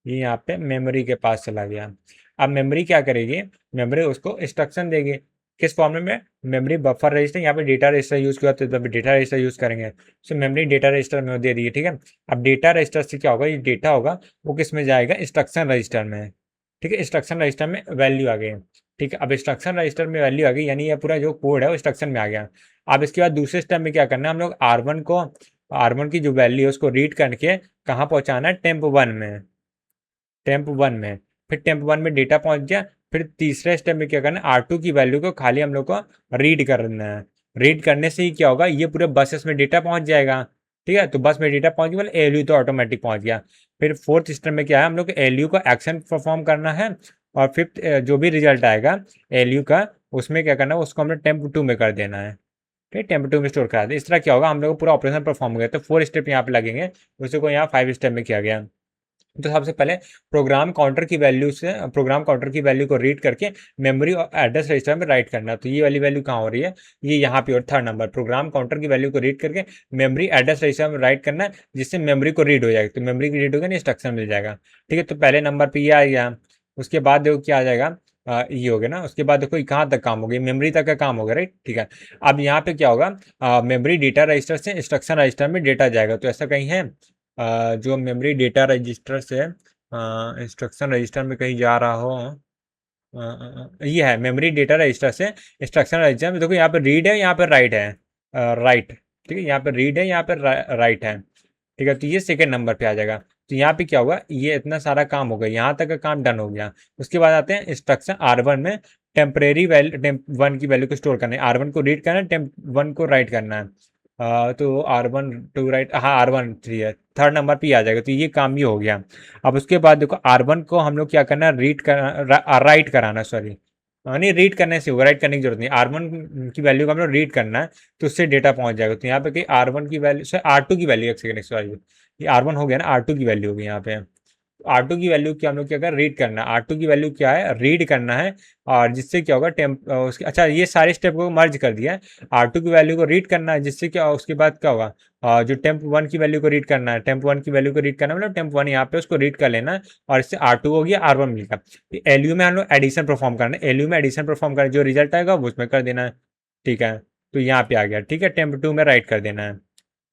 ये यहाँ पे मेमोरी के पास चला गया। अब मेमोरी क्या करेगी, मेमोरी उसको इंस्ट्रक्शन देगी, किस फॉर्म में, मेमोरी बफर रजिस्टर, यहाँ पे डेटा रजिस्टर यूज किया तो डेटा रजिस्टर यूज करेंगे। सो मेमोरी डेटा रजिस्टर में दे दी है, ठीक है। अब डेटा रजिस्टर से क्या होगा, ये डेटा होगा वो किस में जाएगा, इंस्ट्रक्शन रजिस्टर में, ठीक है। इंस्ट्रक्शन रजिस्टर में वैल्यू आ गई, ठीक है। अब इंस्ट्रक्शन रजिस्टर में वैल्यू आ गई, यानी ये पूरा जो कोड है वो इंस्ट्रक्शन में आ गया। अब इसके बाद दूसरे स्टेप में क्या करना है, हम लोग R1 को R1 की जो वैल्यू है उसको रीड करके कहाँ पहुँचाना है, टेम्प 1 में, टेम्प 1 में। फिर टेम्प 1 में डेटा पहुँच गया, फिर तीसरे स्टेप में क्या करना है, R2 की वैल्यू को खाली हम लोग को रीड करना है। रीड करने से ही क्या होगा, ये पूरे बसेस में डेटा पहुँच जाएगा। ठीक है, तो बस में डेटा पहुँच गया, ALU तो ऑटोमेटिक पहुँच गया। फिर फोर्थ स्टेप में क्या है, हम लोग को ALU का एक्शन परफॉर्म करना है, और फिफ्थ जो भी रिजल्ट आएगा ALU का, उसमें क्या करना है, उसको हमने टेम्प 2 में कर देना है। ठीक है, टेम्प 2 में स्टोर करा दे। इस तरह क्या होगा, हम लोग को पूरा ऑपरेशन परफॉर्म हो गया। तो 4 स्टेप यहाँ पे लगेंगे, उसी को यहाँ 5 स्टेप में किया गया। तो सबसे पहले प्रोग्राम काउंटर की वैल्यू को रीड करके मेमोरी और एड्रेस रजिस्टर में राइट करना। तो ये वाली वैल्यू कहाँ हो रही है, ये यहाँ पे, और थर्ड नंबर प्रोग्राम काउंटर की वैल्यू को रीड करके मेमोरी एड्रेस रजिस्टर में राइट करना है, जिससे मेमोरी को रीड हो जाएगा। तो मेमोरी की रीड होगा ना, इंस्ट्रक्शन मिल जाएगा। ठीक है, तो पहले नंबर पे ये आ गया। उसके बाद देखो क्या आ जाएगा, ये हो गया ना। उसके बाद देखो कहाँ तक काम हो गया, मेमोरी तक का काम हो गया, राइट। ठीक है, अब यहाँ पे क्या होगा, मेमोरी डेटा रजिस्टर से इंस्ट्रक्शन रजिस्टर में डेटा जाएगा। तो ऐसा कहीं है, जो मेमोरी डेटा रजिस्टर से इंस्ट्रक्शन रजिस्टर में कहीं जा रहा हो, ये है मेमोरी डेटा रजिस्टर से इंस्ट्रक्शन रजिस्टर में। देखो यहाँ पे रीड है, यहाँ पे राइट है, राइट। ठीक है, यहाँ पे रीड है, यहाँ पे राइट है। ठीक है, तो ये सेकेंड नंबर पे आ जाएगा। तो यहाँ पे क्या होगा, ये इतना सारा काम हो गया, यहाँ तक का काम डन हो गया। उसके बाद आते हैं इंस्ट्रक्शन R1 में टेम्परेरी वैल्यू, टेम्प 1 की वैल्यू को स्टोर करना है, R1 को रीड करना है, टेम्प 1 को राइट करना है। तो R1 टू राइट, हाँ R1 3 है, थर्ड नंबर पे आ जाएगा। तो ये काम भी हो गया। अब उसके बाद देखो R1 को हम लोग क्या करना है, रीड करना, राइट कराना, सॉरी, नहीं रीड करने से होगा, राइट करने की जरूरत नहीं। R1 की वैल्यू को हम लोग रीड करना है, तो उससे डेटा पहुंच जाएगा। तो यहाँ पे कि R1 की वैल्यू से R2 की वैल्यू, एक सेकंड सॉरी, ये R1 हो गया ना, R2 की वैल्यू होगी यहाँ पे। R2 की वैल्यू क्या हम लोग क्या कर रीड करना है, R2 की वैल्यू क्या है, रीड करना है। और जिससे क्या होगा, उसके, अच्छा ये सारे स्टेप को मर्ज कर दिया है। R2 की वैल्यू को रीड करना है, जिससे क्या, उसके बाद क्या होगा, जो टेम्प 1 की वैल्यू को रीड करना है, टेम्प 1 की वैल्यू को रीड करना है, मतलब टेम्प 1 यहाँ पे उसको रीड कर लेना है, और इससे R2 हो गया, R1 मिलेगा। LU में हम लोग एडिशन परफॉर्म करना है, LU में एडिशन परफॉर्म करना, जो रिजल्ट आएगा वो उसमें कर देना है। ठीक है, तो यहाँ पे आ गया। ठीक है, टेम्प 2 में राइट कर देना है।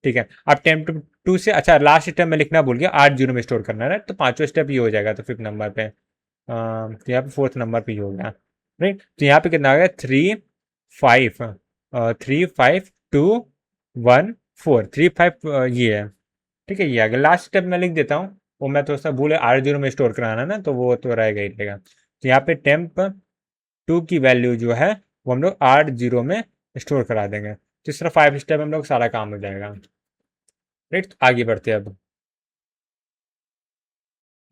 ठीक है, अब टेम्प 2 से, अच्छा लास्ट स्टेप में लिखना भूल गया, 8 0 में स्टोर करना है। तो पांचवें स्टेप ये हो जाएगा। तो फिफ्थ नंबर पे, तो यहाँ पे फोर्थ नंबर पे ये हो गया, राइट। तो यहाँ पे कितना आ गया, 3 5 3 5 ये है। ठीक है, ये आ गया। लास्ट स्टेप में लिख देता हूँ, वो मैं थोड़ा सा भूल, 8 0 में स्टोर कराना ना, तो वो तो रहेगा ही रहेगा। तो यहाँ पे टेम्प 2 की वैल्यू जो है, वो हम लोग 8 0 में स्टोर करा देंगे। तो इस तरह 5 स्टेप हम लोग सारा काम हो जाएगा, राइट। तो आगे बढ़ते हैं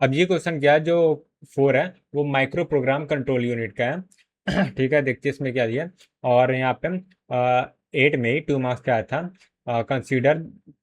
अब ये क्वेश्चन क्या है, जो 4 है, वो माइक्रो प्रोग्राम कंट्रोल यूनिट का है। ठीक है, देखते हैं इसमें क्या दिया। और यहाँ पे 8 में 2 मार्क्स का आया था, consider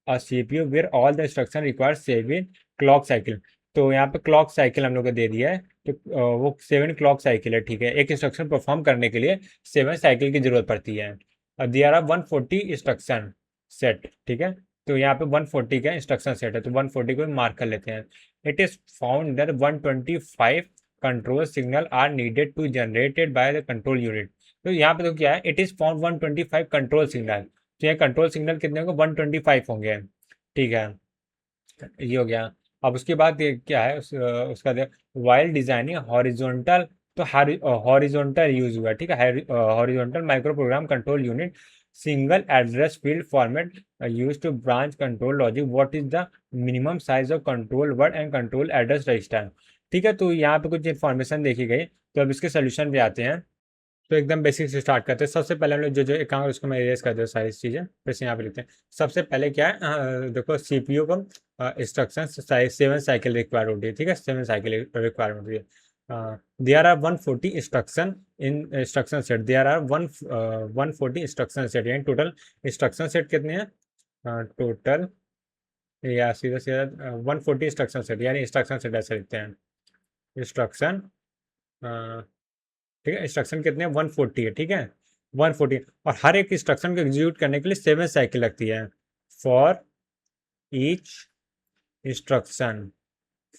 a CPU where all the instruction require 7 clock cycle. तो यहाँ पे क्लॉक साइकिल हम लोग को दे दिया है। तो वो 7 क्लॉक साइकिल है। ठीक है, एक इंस्ट्रक्शन परफॉर्म करने के लिए 7 साइकिल की जरूरत पड़ती है। There are 140 instruction set. ठीक है, तो यहाँ पे 140 का इंस्ट्रक्शन सेट है, तो 140 को मार्क कर लेते हैं। It is found that 125 control signal are needed to generated by the control unit। तो यहाँ पे तो क्या है, it is found 125 control signal. तो यहाँ कंट्रोल सिग्नल कितने होंगे, 125 होंगे। ठीक है, ये हो गया। अब उसके बाद क्या है, उसका वाइल डिजाइनिंग हॉरिजॉन्टल, तो हॉरिजॉन्टल यूज हुआ। ठीक है, horizontal micro program control unit single address field format use to branch control logic, what is the minimum size of control word and control address register. ठीक है, तो यहाँ पे कुछ इन्फॉर्मेशन देखी गई। तो अब इसके सोल्यूशन पे आते हैं। तो एकदम बेसिक से स्टार्ट करते हैं। सबसे पहले हम लोग जो जो एक काम उसको मैं इरेज कर दूँ सारी चीज़ें, फिर से यहाँ पे लिखते हैं। सबसे पहले क्या है, देखो CPU को इंस्ट्रक्शन 7 साइकिल रिक्वायर होती है। ठीक है, 7 साइकिल रिक्वायर होती है। There are 140 instruction in instruction set, there are 140 instruction set, यानी टोटल इंस्ट्रक्शन सेट कितने हैं, टोटल, या सीधा सीधा 140 इंस्ट्रक्शन सेट, यानी इंस्ट्रक्शन सेट ऐसे लिखते हैं, इंस्ट्रक्शन। ठीक है, इंस्ट्रक्शन कितने हैं, 140 है। ठीक है, 140, और हर एक इंस्ट्रक्शन को एग्जीक्यूट करने के लिए 7 साइकिल लगती है। For each instruction,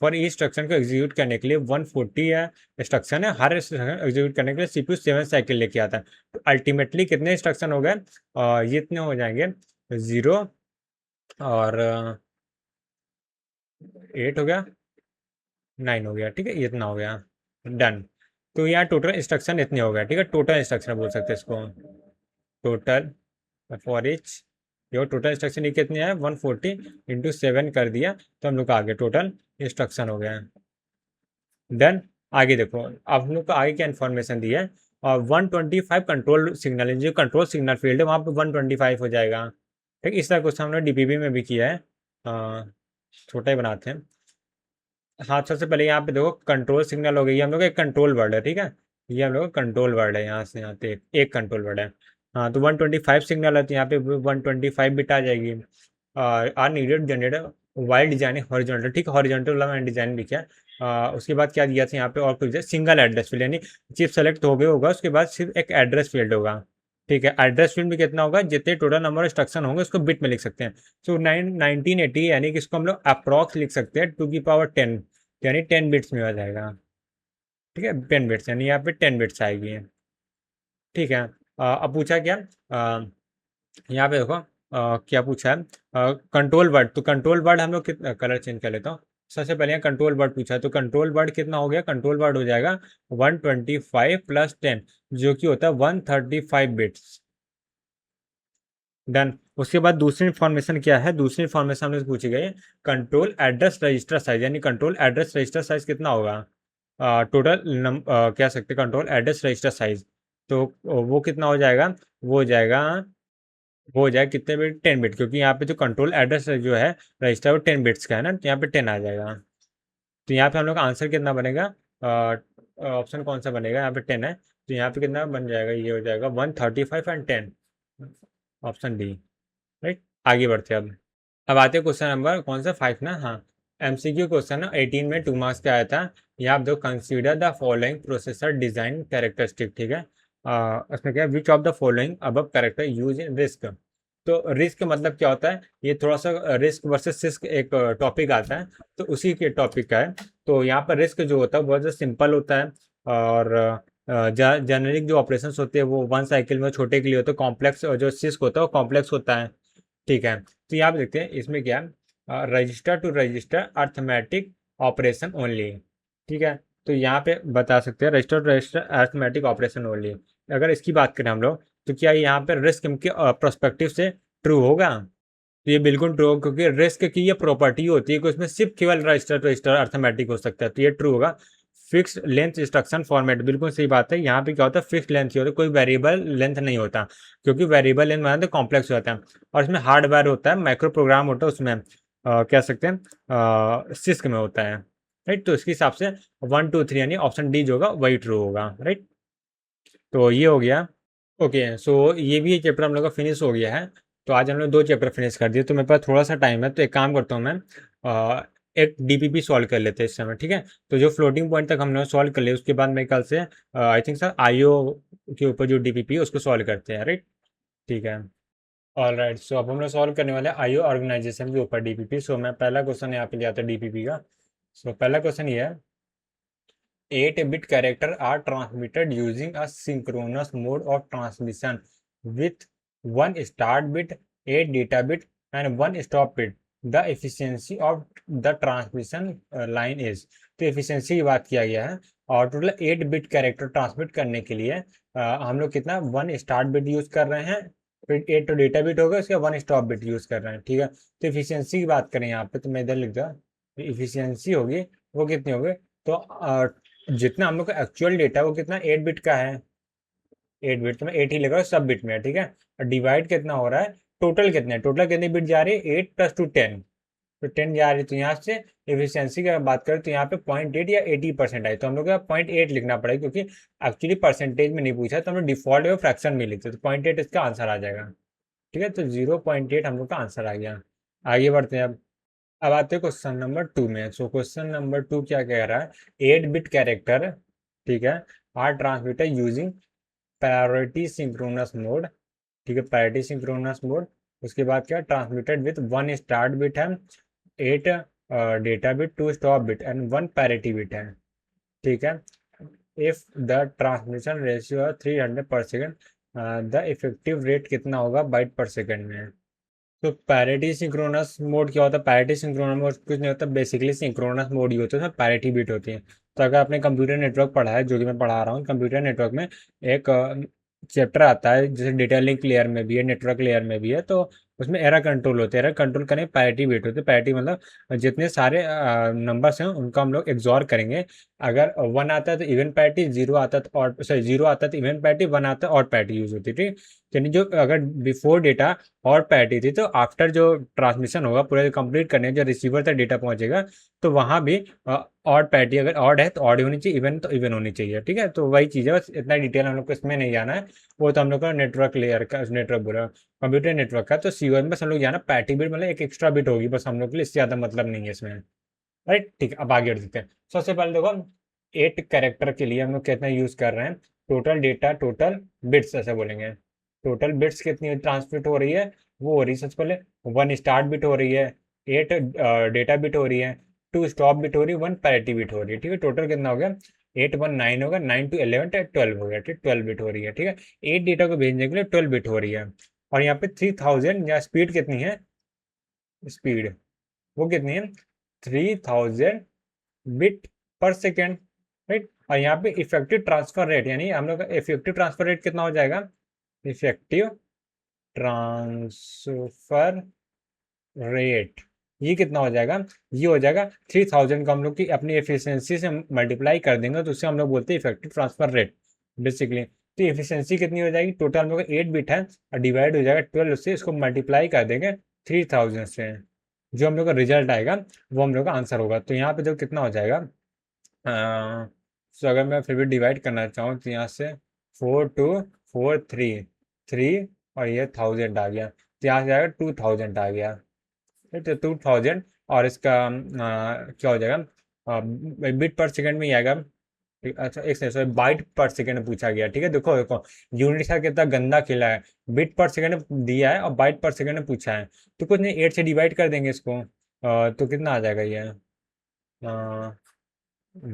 for each instruction को एग्जीक्यूट करने के लिए 140 है इंस्ट्रक्शन है, हर इंस्ट्रक्शन एग्जीक्यूट करने के लिए CPU 7 साइकिल लेके आता है। तो अल्टीमेटली कितने इंस्ट्रक्शन हो गए, ये इतने हो जाएंगे, 0 और 8 हो गया, 9 हो गया। ठीक है, ये इतना हो गया, डन। तो यहाँ टोटल इंस्ट्रक्शन इतने हो गए। ठीक है, टोटल इंस्ट्रक्शन बोल सकते हैं इसको, टोटल फॉर ईच देखो टोटल इंस्ट्रक्शन ये कितनी है, 140 इंटू 7 कर दिया तो हम लोग का आगे टोटल इंस्ट्रक्शन हो गया। देन आगे देखो, अब हम लोग को आगे क्या इन्फॉर्मेशन दी है, और 125 कंट्रोल सिग्नल है, जो कंट्रोल सिग्नल फील्ड है वहाँ पे 125 हो जाएगा। ठीक, इस तरह क्वेश्चन हमने डीपीपी में भी किया है। छोटा ही बनाते हैं। हाँ, सबसे पहले यहाँ पे देखो कंट्रोल सिग्नल हो गई, हम लोग का एक कंट्रोल वर्ड है, ठीक है, ये हम लोग का कंट्रोल वर्ड है, यहाँ से यहाँ पे एक कंट्रोल वर्ड है। हाँ, तो 125 सिग्नल है तो यहाँ पे 125 बिट आ जाएगी। Are needed generator while design horizontal, ठीक है, हॉरिजॉन्टल वाला मैंने डिजाइन लिखा है। उसके बाद क्या दिया था यहाँ पे, और कुछ सिंगल एड्रेस फील्ड, यानी चिप सेलेक्ट हो गया होगा, उसके बाद सिर्फ एक एड्रेस फील्ड होगा। ठीक है, एड्रेस फील्ड में कितना होगा, जितने टोटल नंबर इंस्ट्रक्शन होंगे उसको बिट में लिख सकते हैं। सो 1980 यानी कि इसको हम लोग अप्रॉक्स लिख सकते हैं 2 की पावर 10, यानी 10 बिट्स में आ जाएगा। ठीक है, 10 बिट्स यानी यहाँ पे 10 बिट्स आएगी। ठीक है, अब पूछा क्या, यहाँ पे देखो क्या पूछा है, कंट्रोल वर्ड, तो कंट्रोल वर्ड हम लोग कितना, कलर चेंज कर लेता हूँ। सबसे पहले यहाँ कंट्रोल वर्ड पूछा है, तो कंट्रोल वर्ड कितना हो गया, कंट्रोल वर्ड हो जाएगा 125 प्लस 10, जो कि होता है 135 बिट्स। डन। उसके बाद दूसरी इन्फॉर्मेशन क्या है, दूसरी इन्फॉर्मेशन हमने पूछी गई है कंट्रोल एड्रेस रजिस्टर साइज, यानी कंट्रोल एड्रेस रजिस्टर साइज कितना होगा, टोटल कह सकते कंट्रोल एड्रेस रजिस्टर साइज, तो वो कितना हो जाएगा, वो हो जाएगा वो हो जाएगा कितने बिट, 10 बिट, क्योंकि यहाँ पे जो कंट्रोल एड्रेस जो है रजिस्टर वो 10 बिट्स का है ना, तो यहाँ पे 10 आ जाएगा। तो यहाँ पे हम लोग का आंसर कितना बनेगा, ऑप्शन कौन सा बनेगा, यहाँ पे 10 है, तो यहाँ पे कितना बन जाएगा, ये हो जाएगा 135 एंड 10, ऑप्शन डी। राइट, आगे बढ़ते हैं अब आते हैं क्वेश्चन नंबर कौन सा, 5 ना, हाँ, एमसीक्यू क्वेश्चन 18 में 2 मार्क्स का आया था। यहाँ आप दो, consider the following processor design characteristic, ठीक है, उसमें क्या है, which of the following above character use in risk. तो रिस्क मतलब क्या होता है, ये थोड़ा सा रिस्क वर्सेस सिस्क एक टॉपिक आता है, तो उसी के टॉपिक का है। तो यहाँ पर रिस्क जो होता है बहुत ज़्यादा सिंपल होता है, और जेनरिक जो ऑपरेशंस होते हैं वो वन साइकिल में छोटे के लिए होते हैं, कॉम्प्लेक्स जो सिस्क होता है वो कॉम्प्लेक्स होता है। ठीक है, तो यहाँ पे देखते हैं इसमें क्या है, register to register arithmetic operation only. ठीक है, तो यहाँ पे बता सकते हैं register to register arithmetic operation only. अगर इसकी बात करें हम लोग, तो क्या यहाँ पे रिस्क के प्रोस्पेक्टिव से ट्रू होगा, तो ये बिल्कुल ट्रू होगा, क्योंकि रिस्क की ये प्रॉपर्टी होती है कि उसमें सिर्फ केवल रजिस्टर टू रजिस्टर अर्थमेटिक हो सकता है, तो ये ट्रू होगा। फिक्स लेंथ इंस्ट्रक्शन फॉर्मेट, बिल्कुल सही बात है, यहाँ पे क्या होता है, फिक्स लेंथ ही होता है, कोई वेरिएबल लेंथ नहीं होता, क्योंकि वेरिएबल लेंथ मतलब कॉम्प्लेक्स हो जाता है, और इसमें हार्डवेयर होता है, माइक्रो प्रोग्राम होता है उसमें, कह सकते हैं सिस्क में होता है। राइट, तो इसके हिसाब से 1 2 3 यानी ऑप्शन डी जो होगा वही ट्रू होगा। राइट, तो ये हो गया। ओके, सो ये भी चैप्टर हम लोग का फिनिश हो गया है। तो आज हम लोग 2 चैप्टर फिनिश कर दिए, तो मेरे पास थोड़ा सा टाइम है, तो एक काम करता हूँ मैं, एक डीपीपी सॉल्व कर लेते हैं इस समय, ठीक है। तो जो फ्लोटिंग पॉइंट तक हमने सॉल्व कर लिया, उसके बाद मेरे ख्याल से आई थिंक सर आईओ के ऊपर जो डीपीपी है उसको सॉल्व करते हैं। राइट, ठीक है। ऑल राइट, सो अब हम लोग सॉल्व करने वाले हैं आईओ ऑर्गेनाइजेशन के ऊपर डीपीपी। सो मैं पहला क्वेश्चन यहाँ पे लिया था डीपीपी का। सो पहला क्वेश्चन ये है, 8-bit character are transmitted using a synchronous mode of transmission with 1 start bit, 8 data bit and 1 stop bit. The efficiency of the transmission line is, तो efficiency की बात किया गया है, और टोटल 8 बिट कैरेक्टर ट्रांसमिट करने के लिए हम लोग कितना 1 स्टार्ट बिट यूज कर रहे हैं, फिर 8 तो डेटा बिट होगा, उसके 1 स्टॉप बिट यूज कर रहे हैं। ठीक है, तो एफिशिएंसी की बात करें यहाँ पे, तो मैं इधर लिख दूँ, एफिशिएंसी होगी वो कितनी होगी, तो जितना हम लोग का एक्चुअल डेटा है वो कितना 8 बिट का है, 8 बिट, तो मैं 8 ही लगा सब बिट में है। ठीक है, और डिवाइड कितना हो रहा है, टोटल कितने, टोटल कितने बिट जा रही है, 8 + 2 10, तो 10 जा रही है। तो यहाँ से एफिशिएंसी की बात करें तो यहाँ पे 0.8 या 80% आई, तो हम लोग का 0.8 लिखना पड़ेगा, क्योंकि एक्चुअली परसेंटेज में नहीं पूछा, तो हम लोग डिफॉल्ट में फ्रैक्शन में लिखते, तो 0.8 इसका आंसर आ जाएगा। ठीक है, तो 0.8 हम लोग का आंसर आ गया। आगे बढ़ते हैं अब आते हैं क्वेश्चन नंबर 2 में। सो क्वेश्चन नंबर 2 क्या कह रहा है, 8 बिट कैरेक्टर, ठीक है, are transmitter using parity synchronous mode. ठीक है, पैरिटी सिंक्रोनस मोड, उसके बाद क्या, ट्रांसमिटेड विथ 1 स्टार्ट बिट है, 8 data bit, 2 stop bit and 1 parity bit है। ठीक है, इफ द ट्रांसमिशन रेशियो 300/सेकेंड, द इफेक्टिव रेट कितना होगा बाइट पर सेकेंड में। तो पैरिटी सिंक्रोनस मोड क्या होता है, पैरिटी सिंक्रोनस मोड कुछ नहीं होता, बेसिकली सिंक्रोनस मोड ही होता है, उसमें पैरिटी बिट होती है। तो अगर आपने कंप्यूटर नेटवर्क पढ़ा है, जो कि मैं पढ़ा रहा हूँ कंप्यूटर नेटवर्क में, एक चैप्टर आता है जैसे डेटा लिंक लेयर में भी है, नेटवर्क लेयर में भी है, तो उसमें एरर कंट्रोल होते हैं, एरर कंट्रोल करने पैरिटी बिट होते हैं। पैरिटी मतलब जितने सारे नंबर्स हैं उनको हम लोग एक्सॉर करेंगे। अगर 1 आता है तो इवन पैरिटी, 0 आता है तो ऑड, सॉरी 0 आता है तो इवन पैरिटी, 1 आता है ऑड पैरिटी यूज होती है, ठीक। यानी जो अगर बिफोर डेटा ऑड पैरिटी थी तो आफ्टर जो ट्रांसमिशन होगा पूरे कंप्लीट करने जो रिसीवर तक डेटा पहुंचेगा तो वहां भी ऑड पैरिटी, अगर ऑड है तो ऑड होनी चाहिए, इवन तो इवन होनी चाहिए, ठीक है। तो वही चीज़ है, बस इतना डिटेल हम लोग को इसमें नहीं जाना है। वो तो हम लोग का नेटवर्क लेयर का, नेटवर्क बुरा कंप्यूटर नेटवर्क का। तो सीओ में बस हम लोग जाना पैरिटी बिट, मतलब एक एक्स्ट्रा बिट होगी बस हम लोग के लिए, इससे ज़्यादा मतलब नहीं है इसमें। राइट, ठीक है, अब आगे बढ़ सकते हैं। सबसे पहले देखो 8 कैरेक्टर के लिए हम लोग कितना यूज़ कर रहे हैं। टोटल डेटा, टोटल बिट्स ऐसे बोलेंगे। टोटल बिट्स कितनी ट्रांसमिट हो रही है, वो हो रही है सबसे पहले 1 स्टार्ट बिट हो रही है, 8 डेटा बिट हो रही है, 2 स्टॉप बिट हो रही है, 1 पैरिटी बिट हो रही है, ठीक है। टोटल कितना हो गया, 8 1 9 होगा, 9 to 11 12 हो गया, ठीक, 12 बिट हो रही है, ठीक है। 8 डेटा को भेजने के लिए 12 बिट हो रही है। और यहाँ पे 3000 या स्पीड कितनी है, स्पीड वो कितनी है, 3000 बिट पर सेकेंड, राइट। और यहाँ पे इफेक्टिव ट्रांसफर रेट, यानी हम लोग का इफेक्टिव ट्रांसफर रेट कितना हो जाएगा, इफेक्टिव ट्रांसफर रेट ये कितना हो जाएगा, ये हो जाएगा 3000 को हम लोग की अपनी एफिशिएंसी से मल्टीप्लाई कर देंगे तो उससे हम लोग बोलते हैं इफेक्टिव ट्रांसफर रेट बेसिकली। तो एफिशिएंसी कितनी हो जाएगी, टोटल हम लोग का 8 बिट है और डिवाइड हो जाएगा 12 से, इसको मल्टीप्लाई कर देंगे 3000 से, जो हम लोग का रिजल्ट आएगा वो हम लोग का आंसर होगा। तो यहाँ पे जो कितना हो जाएगा, तो अगर मैं फिर भी डिवाइड करना चाहूँ तो यहाँ से 4 2 4 3 और ये 1000 आ गया, तो यहाँ से आएगा 2000 आ गया, ठीक है। 2000 और इसका क्या हो जाएगा, बिट पर सेकंड में ही आएगा। अच्छा एक सेकंड, सॉरी बाइट पर सेकंड पूछा गया, ठीक है। देखो देखो यूनिट का कितना गंदा खेला है, बिट पर सेकंड दिया है और बाइट पर सेकंड पूछा है। तो कुछ नहीं, 8 से डिवाइड कर देंगे इसको, तो कितना आ जाएगा ये,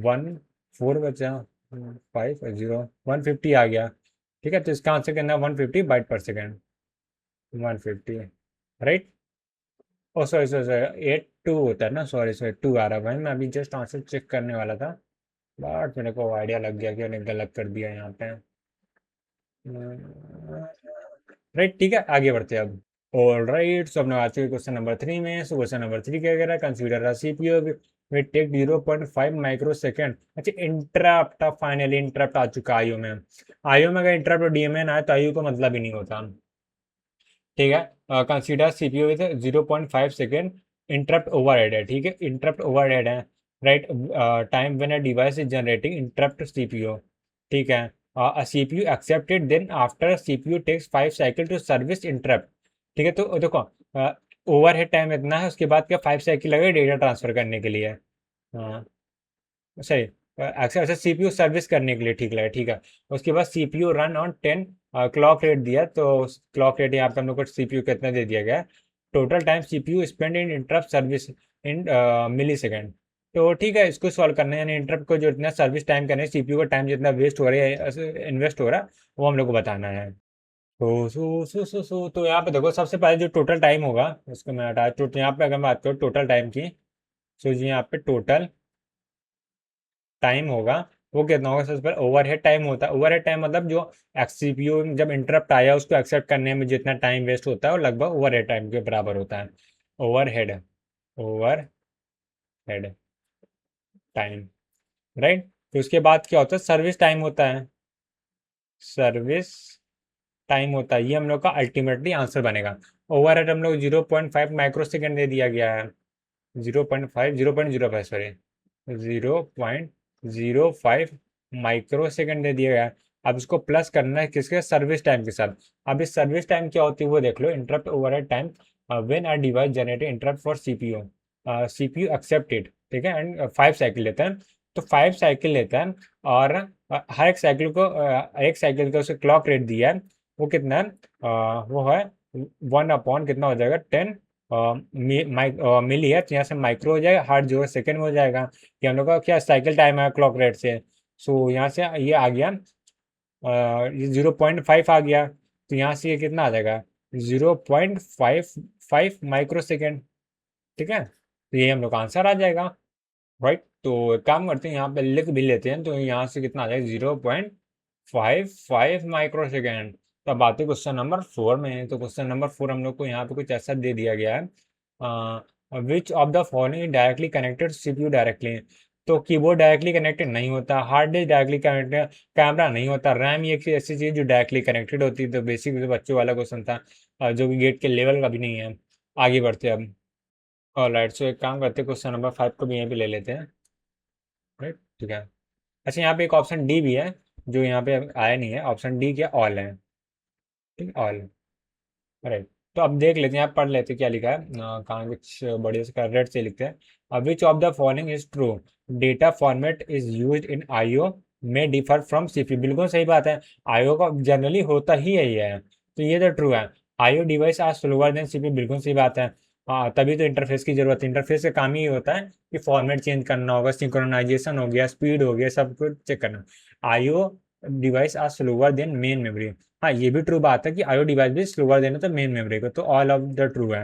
1 4 बचा, 5 0 150 आ गया, ठीक है। तो इसका आंसर कितना, 150 बाइट पर सेकंड, 150, राइट। ओ सॉरी सॉरी सॉरी 8 2 होता है ना, सॉरी सॉरी 2 आ रहा है भाई, मैं अभी जस्ट आंसर चेक करने वाला था बट मेरे को आइडिया लग गया कि मैंने गलत कर दिया यहाँ पे। राइट, ठीक है, आगे बढ़ते हैं अब। ऑल राइट, सो अपने आज के क्वेश्चन नंबर 3 में। सो क्वेश्चन नंबर 3 क्या कह रहा है, consider a CPU with take 0.5 micro second. अच्छा इंटरप्ट, फाइनली इंटरप्ट आ चुका आईओ में। आईओ में अगर इंटरप्ट डीएमएन आए तो आईओ का मतलब ही नहीं होता, ठीक है। Consider CPU with 0.5 second interrupt overhead है, ठीक है, इंटरप्ट ओवरहेड है, right. Time when a device is generating interrupt CPU, ठीक है। CPU accepted then after CPU takes 5 cycle to service interrupt, ठीक है। तो देखो ओवरहेड टाइम इतना है, उसके बाद क्या 5 साइकिल लगे डेटा ट्रांसफर करने के लिए, हाँ सही। अच्छा सीपीयू सर्विस करने के लिए, ठीक लगा, ठीक है। उसके बाद CPU run on 10 clock rate दिया, तो क्लॉक रेट यहाँ पे हम लोग को सीपीयू कितना दे दिया गया, total time CPU spend in interrupt service in milli second. तो ठीक है, इसको सॉल्व करना है, यानी इंटरप्ट को जो इतना सर्विस टाइम करने सीपीयू का टाइम जितना वेस्ट हो रहा है, इन्वेस्ट हो रहा है, वो हम लोग को बताना है। तो यहाँ पे देखो सबसे पहले जो टोटल टाइम होगा उसको मैं हटा, तो यहाँ पे अगर मैं बात करूँ टोटल टाइम की, तो जी यहाँ पे टोटल टाइम होगा वो कितना होगा, सबसे पहले ओवरहेड टाइम होता है। ओवरहेड टाइम मतलब जो सीपीयू जब इंटरप्ट आया उसको एक्सेप्ट करने में जितना टाइम वेस्ट होता है वो लगभग ओवरहेड टाइम के बराबर होता है। Overhead, overhead time, right. तो उसके बाद क्या होता है, सर्विस टाइम होता है, सर्विस टाइम होता है, ये हम लोग का अल्टीमेटली आंसर बनेगा। ओवरहेड हम लोग 0.5 माइक्रो सेकेंड दे दिया गया है, 0.5 0.05 सॉरी 0.05 माइक्रो सेकेंड दे दिया गया है। अब इसको प्लस करना है किसके, सर्विस टाइम के साथ। अब इस सर्विस टाइम क्या होती है वो देख लो, interrupt overhead time when a device generate interrupt for CPU, CPU accepted, ठीक है, एंड 5 साइकिल लेता है। तो 5 साइकिल लेता है और हर एक साइकिल को एक साइकिल का उसे क्लॉक रेट दिया है, वो कितना है, वो है 1 अपॉन कितना हो जाएगा 10 मिली है, तो यहाँ से माइक्रो हो जाएगा, हार्ड जो है सेकेंड में हो जाएगा। ये हम लोग का क्या साइकिल टाइम है क्लॉक रेट से। सो यहाँ से ये आ गया, ये 0.5 आ गया, तो यहाँ से ये कितना आ जाएगा 0.55 माइक्रो सेकेंड, ठीक है। तो ये हम लोग का आंसर आ जाएगा, राइट। तो एक काम करते हैं, यहाँ पे लिख भी लेते हैं, तो यहाँ से कितना आ जाएगा 0.55 माइक्रो सेकेंड। तो अब आते क्वेश्चन नंबर 4 में। तो क्वेश्चन नंबर 4 हम लोग को यहाँ पे कुछ ऐसा दे दिया गया है, which of the following directly connected CPU directly. तो कीबोर्ड डायरेक्टली कनेक्टेड नहीं होता, hard disk directly connected, camera नहीं होता, रैम ये एक ऐसी चीज़ जो डायरेक्टली कनेक्टेड होती है। तो बेसिक बच्चों वाला क्वेश्चन था, जो कि गेट के लेवल का भी नहीं है। आगे बढ़ते हैं अब। और राइट, सो एक काम करते हैं, क्वेश्चन नंबर 5 को भी यहीं पे ले लेते हैं। राइट, ठीक है। अच्छा, यहाँ पे एक ऑप्शन डी भी है जो यहाँ पे आया नहीं है। ऑप्शन डी क्या, ऑल है। ठीक, ऑल। राइट, तो अब देख लेते हैं, आप पढ़ लेते हैं क्या लिखा है। कहाँ कुछ बढ़िया से रेड से लिखते हैं, विच of the following is true, data format is used in IO में डिफर फ्रॉम सीपीयू। बिल्कुल सही बात है, आईओ का जनरली होता ही यही है, तो ये तो ट्रू है। IO device are slower than CPU, बिल्कुल सही बात है। हाँ, तभी तो इंटरफेस की जरूरत है। इंटरफेस का काम ही होता है कि फॉर्मेट चेंज करना होगा, सिंक्रोनाइजेशन हो गया, स्पीड हो गया, सब कुछ चेक करना। IO device are slower than main memory. हाँ, ये भी ट्रू बात है कि आईओ डिवाइस भी स्लोअर देना तो मेन मेमोरी को, तो ऑल ऑफ द ट्रू है।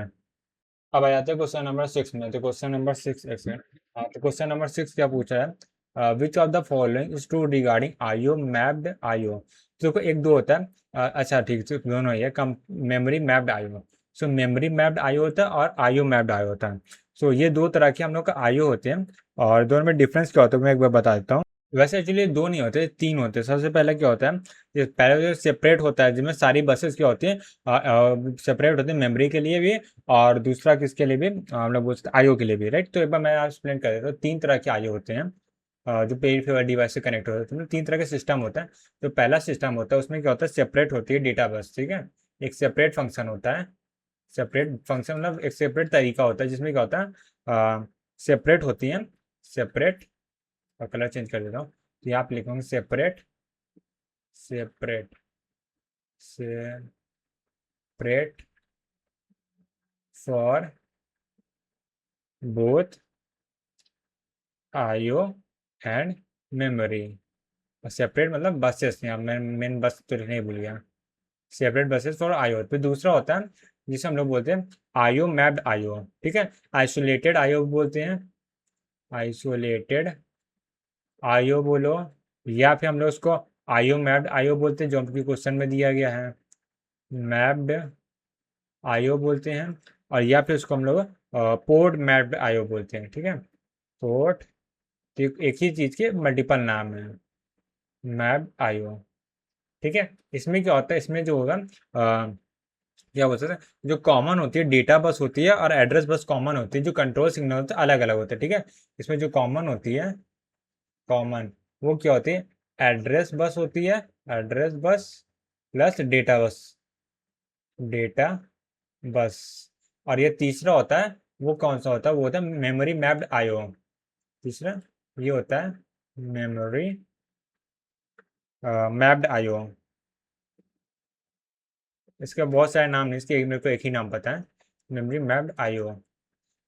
अब आ जाते हैं क्वेश्चन नंबर 6 में। तो क्वेश्चन नंबर 6 एक सेकंड। हाँ, तो क्वेश्चन नंबर 6 क्या पूछा है, which of the following is true regarding IO mapped IO. तो देखो, एक दो होता है, अच्छा ठीक है, दोनों ही है। कम मेमोरी मैप्ड आईओ। सो मेमोरी मैप्ड आईओ होता है और आईओ मैप्ड आईओ होता है। सो ये दो तरह के हम लोग का आईओ होते हैं, और दोनों में डिफरेंस क्या होता है मैं एक बार बता देता हूँ। वैसे एक्चुअली दो नहीं होते, तीन होते हैं। सबसे पहले क्या होता है, ये पहले जो सेपरेट होता है, जिसमें सारी बसेस क्या होती हैं, सेपरेट होती है मेमोरी के लिए भी, और दूसरा किसके लिए भी, हम लोग बोलते हैं आईओ के लिए भी। राइट, तो एक बार मैं एक्सप्लेन कर देता हूँ। तीन तरह के आईओ होते हैं, जो पेरिफेरल डिवाइस से कनेक्ट होते हैं। तीन तरह के सिस्टम होता है। तो पहला सिस्टम होता है, उसमें क्या होता है, सेपरेट होती है डेटा बस। ठीक है, एक सेपरेट फंक्शन होता है। सेपरेट फंक्शन मतलब एक सेपरेट तरीका होता है, जिसमें क्या होता है, सेपरेट होती है, सेपरेट। और कलर चेंज कर देता हूँ, तो यहाँ पे लिखूंगा separate, separate, separate for both IO and memory. Separate मतलब बसेस, यहाँ मैं मेन बस तो नहीं भूल गया। Separate buses for IO. फिर दूसरा होता है जिसे हम लोग बोलते हैं आईओ मैप्ड आईओ। ठीक है, आइसोलेटेड आईओ बोलते हैं, आइसोलेटेड आईओ बोलो, या फिर हम लोग उसको आईओ मैप्ड आईओ बोलते हैं, जो हमको क्वेश्चन में दिया गया है, मैप्ड आईओ बोलते हैं। और या फिर उसको हम लोग पोर्ट मैप्ड आईओ बोलते हैं। ठीक है, पोर्ट, एक ही चीज़ के मल्टीपल नाम है, मैप्ड आईओ। ठीक है, इसमें क्या होता है, इसमें जो होगा, क्या बोलते हैं, जो कॉमन होती है डेटा बस होती है, और एड्रेस बस कॉमन होती है, जो कंट्रोल सिग्नल होते हैं अलग अलग होते हैं। ठीक है, इसमें जो कॉमन होती है, कॉमन, वो क्या होती है, एड्रेस बस होती है, address bus plus data bus, data bus. और ये तीसरा होता है, वो कौन सा होता है, वो होता है मेमोरी मैप्ड आईओ। तीसरा ये होता है मेमोरी मैप्ड आईओ। इसके बहुत सारे नाम नहीं, इसके मेरे को एक ही नाम पता है, मेमोरी मैप्ड आईओ।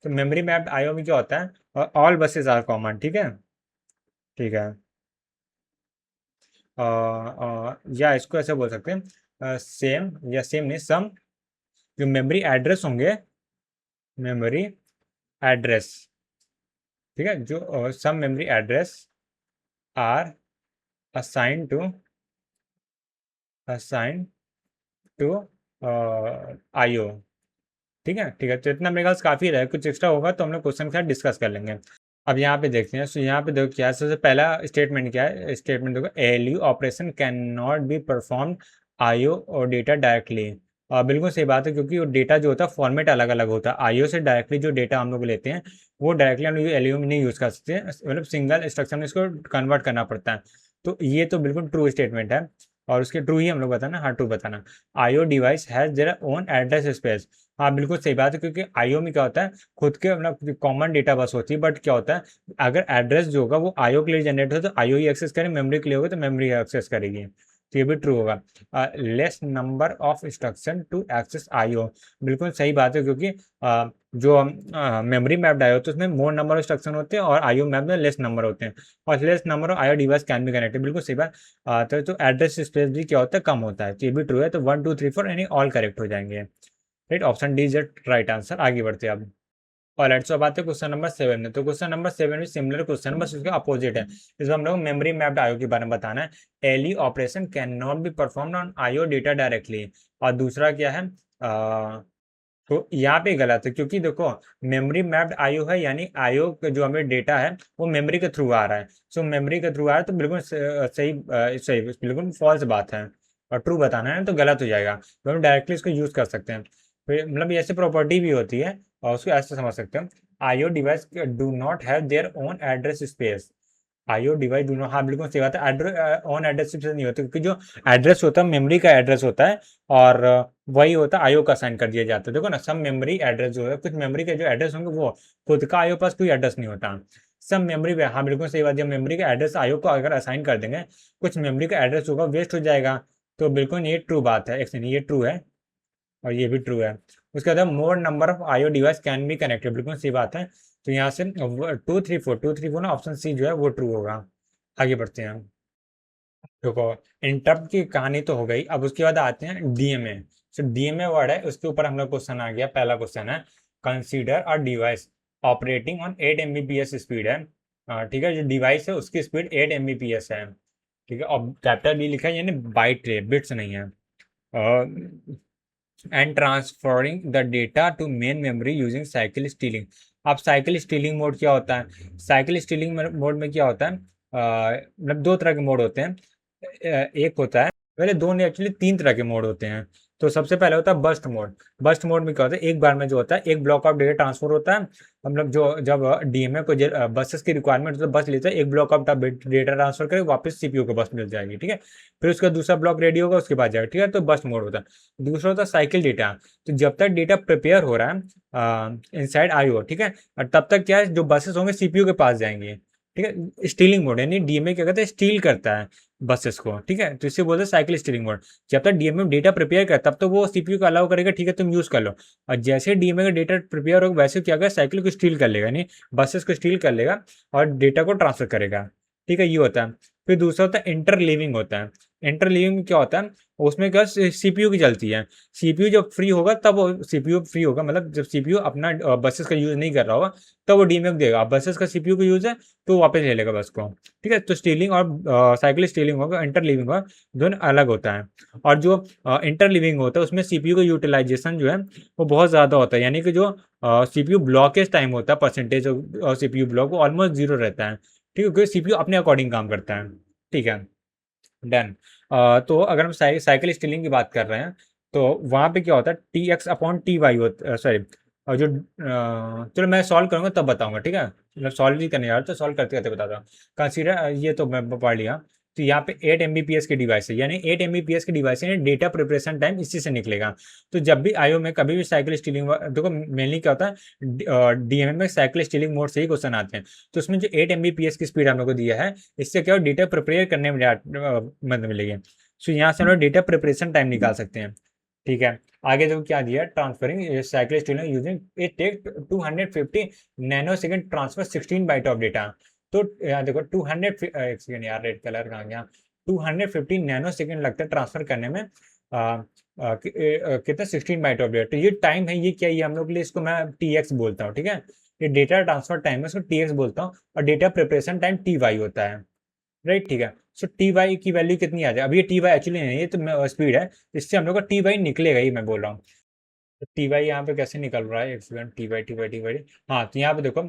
तो मेमोरी मैप्ड आईओ में क्या होता है, ऑल बसेस आर कॉमन। ठीक है, ठीक है, या इसको ऐसे बोल सकते हैं, सेम, या सेम नहीं, सम, जो मेमोरी एड्रेस होंगे, मेमोरी एड्रेस, ठीक है, जो some memory address are assign to, assign to IO. ठीक है, ठीक है, तो इतना मेरे ख्याल से काफ़ी रहे। कुछ एक्स्ट्रा होगा तो हम लोग क्वेश्चन के साथ डिस्कस कर लेंगे। अब यहाँ पे देखते हैं, सो यहाँ पे देखो क्या है, सबसे पहला स्टेटमेंट क्या है, स्टेटमेंट देखो, ALU operation can not be perform IO और डेटा डायरेक्टली। बिल्कुल सही बात है, क्योंकि वो डेटा जो होता है फॉर्मेट अलग अलग होता है। आईओ से डायरेक्टली जो डेटा हम लोग लेते हैं, वो डायरेक्टली हम लोग एलयू में नहीं यूज़ कर सकते, मतलब सिंगल इंस्ट्रक्शन में इसको कन्वर्ट करना पड़ता है। तो ये तो बिल्कुल ट्रू स्टेटमेंट है, और उसके ट्रू ही हम लोग बताना, हाँ ट्रू बताना। IO device has their own address space. हाँ, बिल्कुल सही बात है, क्योंकि आईओ में क्या होता है, खुद के मतलब कॉमन डेटा बस होती है, बट क्या होता है, अगर एड्रेस जो होगा वो आईओ के लिए जनरेट हो तो आईओ ही एक्सेस करे, मेमोरी के लिए होगा तो मेमोरी एक्सेस करेगी। तो ये भी ट्रू होगा। Less number of instruction to access IO, बिल्कुल सही बात है, क्योंकि जो मेमोरी मैप्ड आईओ तो उसमें मोर नंबर ऑफ इंस्ट्रक्शन होते हैं, और आईओ मैप में लेस नंबर होते हैं, और less number of IO device can be connected. बिल्कुल सही बात। तो एड्रेस स्पेस भी क्या होता है, कम होता है, तो ये भी ट्रू है। तो 1 2 3 4 यानी ऑल करेक्ट हो जाएंगे। Right, option D is right answer. आगे बढ़ते हैं अब। और लेट्स अब आते हैं क्वेश्चन नंबर 7 में। तो क्वेश्चन नंबर 7 भी सिमिलर क्वेश्चन है, बस उसके अपोजिट है। इसमें हम लोग मेमोरी मैप्ड आईओ के बारे में बताना है। LE operation can not be performed on IO data directly. और दूसरा क्या है, तो यहाँ पे गलत है, क्योंकि देखो मेमोरी मैप्ड आईओ है, यानी आईओ जो हमें डेटा है वो मेमोरी के थ्रू आ रहा है। सो मेमोरी के थ्रू आ रहा है तो बिल्कुल सही सही बिल्कुल फॉल्स बात है। और ट्रू बताना है तो गलत हो जाएगा, तो हम डायरेक्टली इसको यूज कर सकते हैं। मतलब ये ऐसी प्रॉपर्टी भी होती है, और उसको ऐसे समझ सकते हैं। IO device do not have their own address space. IO device do not, हाँ बिल्कुल सही बात है, एड्रेस ऑन एड्रेस स्पेस नहीं होता, क्योंकि जो एड्रेस होता है मेमोरी का एड्रेस होता है, और वही होता है आईओ का असाइन कर दिया जाता है। देखो ना, सब मेमोरी एड्रेस जो है, कुछ मेमोरी के जो एड्रेस होंगे वो खुद का आईओ पास कोई एड्रेस नहीं होता। सब मेमोरी पे, हाँ बिल्कुल सही बात, जब मेमोरी का एड्रेस आईओ को अगर असाइन कर देंगे, कुछ मेमोरी का एड्रेस होगा वेस्ट हो जाएगा। तो बिल्कुल ये ट्रू बात है, एक्चुअली ये ट्रू है, और ये भी ट्रू है। उसके बाद मोर number of IO device can be connected, बिल्कुल सही बात है। तो यहाँ से 2 3 4 ना, ऑप्शन सी जो है वो ट्रू होगा। आगे बढ़ते हैं। देखो, इंटरप्ट की कहानी तो हो गई, अब उसके बाद आते हैं डीएमए। सो डीएमए वर्ड है, उसके ऊपर हम लोग क्वेश्चन आ गया। पहला क्वेश्चन है, consider a device operating on 8 Mbps speed है। ठीक है, जो डिवाइस है उसकी स्पीड 8 Mbps है। ठीक है, और कैपिटल बी लिखा है, यानी बाइट है, बिट्स नहीं है। And transferring the data to main memory using cycle stealing. अब साइकिल स्टीलिंग मोड क्या होता है? साइकिल स्टीलिंग मोड में क्या होता है, मतलब दो तरह के मोड होते हैं। एक होता है, पहले दो नहीं, एक्चुअली तीन तरह के मोड होते हैं। तो सबसे पहले होता है बस्ट मोड। बस्ट मोड में क्या होता है, एक बार में जो होता है एक ब्लॉक ऑफ डेटा ट्रांसफर होता है। मतलब जो जब डीएमए को बसेस की रिक्वायरमेंट, तो बस लेता है, एक ब्लॉक ऑफ डेटा ट्रांसफर करे, वापस सीपीयू को बस मिल जाएगी। ठीक है, फिर उसका दूसरा ब्लॉक रेडी होगा, उसके बाद जाएगा। ठीक है, तो बस्ट मोड होता है। दूसरा होता है साइकिल डेटा। तो जब तक डेटा प्रिपेयर हो रहा है इनसाइड आईओ, ठीक है, और तब तक क्या है, जो बसेस होंगे सीपीयू के पास जाएंगे। ठीक है, स्टीलिंग मोड, यानी डीएमए क्या कहते हैं, स्टील करता है बसेस को। ठीक है, तो इसे बोलते हैं साइकिल स्टीलिंग मोड। जब तक डीएमए डेटा प्रिपेयर करे तब तो वो सीपीयू को अलाउ करेगा, ठीक है तुम यूज कर लो। और जैसे डीएमए का डेटा प्रिपेयर होगा, वैसे क्या करेगा, साइकिल को स्टील कर लेगा, यानी बसेस को स्टील कर लेगा और डेटा को ट्रांसफर करेगा। ठीक है, ये होता है। फिर दूसरा होता है इंटरलीविंग होता है। इंटरलीविंग में क्या होता है, उसमें क्या सीपीयू की चलती है। सीपीयू जब फ्री होगा तब वो सीपीयू फ्री होगा, मतलब जब सीपीयू अपना बसेस का यूज नहीं कर रहा होगा तब वो डीएमए को देगा। बसेस का सीपीयू का यूज है तो वापस ले लेगा बस को। ठीक है, तो स्टीलिंग और साइकिल स्टीलिंग होगा, इंटरलीविंग होगा, दोनों अलग होता है। और जो इंटरलीविंग होता है उसमें सीपीयू का यूटिलाइजेशन जो है वो बहुत ज़्यादा होता है, यानी कि जो सीपीयू ब्लॉकेज टाइम होता है, परसेंटेज सीपीयू ब्लॉक, वो ऑलमोस्ट जीरो रहता है। ठीक है, क्योंकि सीपीयू अपने अकॉर्डिंग काम करता है। ठीक है, डन। तो अगर हम साइकिल स्टीलिंग की बात कर रहे हैं, तो वहाँ पे क्या होता है, T X upon T Y होता, सॉरी, और जो चलो मैं सॉल्व करूँगा तब बताऊंगा। ठीक है, मतलब सॉल्व नहीं करने यार, तो सॉल्व करते करते बताता हूँ। कंसीडर, ये तो मैं पढ़ लिया। तो यहाँ पे 8 Mbps की डिवाइस है, यानी 8 Mbps की डिवाइस है, डेटा प्रिपरेशन टाइम इसी से निकलेगा। तो जब भी आईओ में कभी भी साइकिल स्टीलिंग, देखो मेनली क्या होता है, डीएमए में साइकिल स्टीलिंग मोड से ही क्वेश्चन आते हैं। तो उसमें जो 8 Mbps की स्पीड हम लोग को दिया है, इससे क्या डेटा प्रिपेयर करने में मदद मिलेगी। सो यहाँ से हम लोग डेटा प्रिपरेशन टाइम निकाल सकते हैं। ठीक है, आगे जो क्या दिया है, transferring cycle stealing using it take 250 nano second transfer 16 byte of data. तो यहाँ देखो 200, एक सेकेंड यार, रेड कलर कहाँ गया, 250 नैनो सेकेंड लगता है ट्रांसफर करने में, कितना 16 बाइट ऑफ डेटा। तो ये टाइम है, ये क्या, ये हम लोग के लिए इसको मैं टी एक्स बोलता हूँ। ठीक है, ये डेटा ट्रांसफर टाइम है, इसको टी एक्स बोलता हूँ, और data preparation time T Y होता है। राइट, ठीक है। सो टी वाई की वैल्यू कितनी आ जाए, अब ये टी वाई एक्चुअली नहीं है, ये तो स्पीड है, इससे हम लोग का टी वाई निकलेगा ही, मैं बोल रहा हूँ। तो टी वाई यहाँ पे कैसे निकल रहा है, एक सेकंड, टी वाई। हाँ, तो यहाँ पे देखो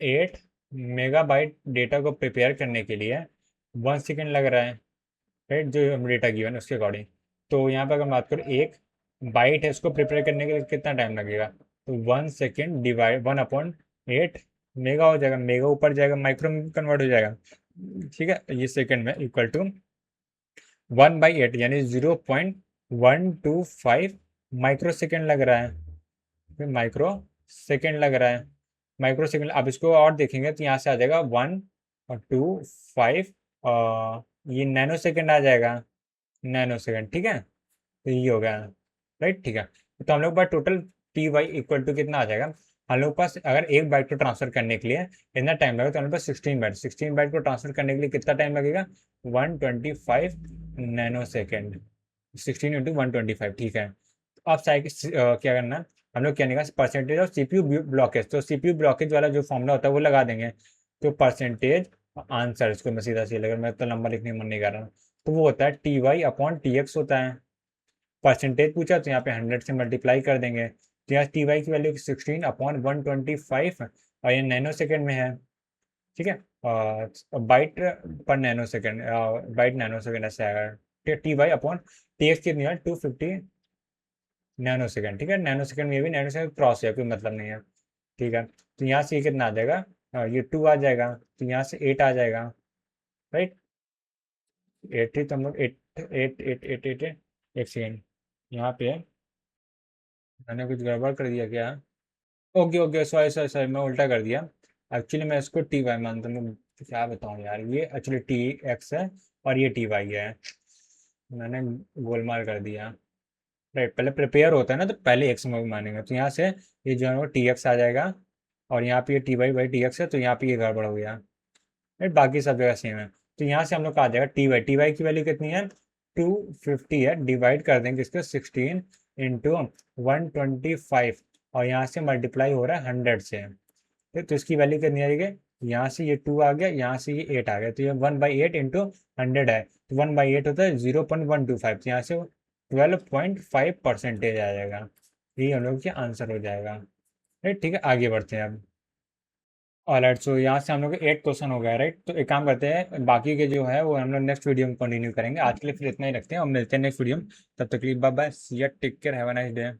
8 मेगाबाइट डेटा को प्रिपेयर करने के लिए 1 सेकेंड लग रहा है। राइट, जो हम डेटा गिवन उसके अकॉर्डिंग। तो यहाँ पे अगर बात करें, एक बाइट है, उसको प्रिपेयर करने के लिए कितना टाइम लगेगा, तो 1 सेकेंड डिवाइड 1/8 मेगा हो जाएगा, मेगा ऊपर जाएगा माइक्रो में कन्वर्ट हो जाएगा। ठीक है, ये सेकेंड में इक्वल टू 1/8, यानी 0.125 माइक्रो सेकेंड लग रहा है। फिर माइक्रो सेकेंड लग रहा है, माइक्रो सेकेंड। अब इसको और देखेंगे तो यहाँ से आ जाएगा 1 और 2 5, ये नैनो सेकेंड आ जाएगा, नैनो सेकेंड। ठीक है, तो ये हो गया। राइट, ठीक है। तो हम लोग पास total T Y equal to कितना आ जाएगा, हम लोग पास अगर एक बाइट को ट्रांसफर करने के लिए कितना टाइम लगेगा, तो हमारे पास 16 बाइट, 16 बाइट को ट्रांसफर करने के लिए कितना टाइम लगेगा, 125 नैनो सेकेंड, 16 × 125। ठीक है, तो अब क्या करना है, हम लोग क्या निकाल परसेंटेज ऑफ सीपीयू ब्लॉकेज, तो सीपीयू ब्लॉकेज वाला जो फॉर्मूला होता है वो लगा देंगे। तो परसेंटेज आंसर, इसको मैं सीधा सीधा, अगर मैं तो नंबर लिखने का मन नहीं कर रहा, तो वो होता है T Y upon T X होता है। परसेंटेज पूछा तो यहाँ पे 100 से मल्टीप्लाई कर देंगे, तो यहाँ टी वाई की वैल्यू 16/125 और ये नैनो सेकेंड में है। ठीक है, बाइट पर nano second, byte nano second ऐसे आएगा। ठीक है, T Y upon T X कितनी है 250 नैनो सेकेंड। ठीक है, नैनो सेकेंड में भी नैनो सेकेंड क्रॉस है, कोई मतलब नहीं है। ठीक है, तो यहाँ से ये कितना आ जाएगा, ये 2 आ जाएगा, तो यहाँ से 8 आ जाएगा। राइट, 8 ही तो हम लोग 8 8 8 8 8 एक सेकेंड, यहाँ पे मैंने कुछ गड़बड़ कर दिया क्या? Okay okay, sorry sorry sorry, मैं उल्टा कर दिया। एक्चुअली मैं इसको टी वाई मानता हूँ, तो क्या बताऊँ यार, ये एक्चुअली टी एक्स है और ये टी वाई है, मैंने गोलमाल कर दिया। राइट, पहले प्रिपेयर होता है ना, तो पहले एक्स में मानेंगे, तो यहाँ से ये जो है वो टी एक्स आ जाएगा, और यहाँ पे ये T Y by T X है, तो यहाँ पे ये गड़बड़ हो गया। राइट, बाकी सब जगह सेम है, तो यहाँ से हम लोग का आ जाएगा टी वाई की वैल्यू कितनी है 250 है, डिवाइड कर देंगे इसको 16 इंटू 125, और यहाँ से मल्टीप्लाई हो रहा है 100 से। तो इसकी वैल्यू कितनी आ जाएगी, यहाँ से ये 2 आ गया, यहाँ से ये 8 आ गया, तो ये 1/8 इंटू 100 है, तो 1/8 होता है 0.125, तो यहाँ से 12.5% आ जाएगा। ये हम लोग का आंसर हो जाएगा। राइट, ठीक है, आगे बढ़ते हैं अब। ऑलराइट, सो यहाँ से हम लोग 8 क्वेश्चन हो गया। राइट, तो एक काम करते हैं, बाकी के जो है वो हम लोग नेक्स्ट वीडियो में कंटिन्यू करेंगे। आज के लिए फिर इतना ही रखते हैं और मिलते हैं नेक्स्ट वीडियो में। तब तक के लिए bye bye, see ya, take care, have a nice day.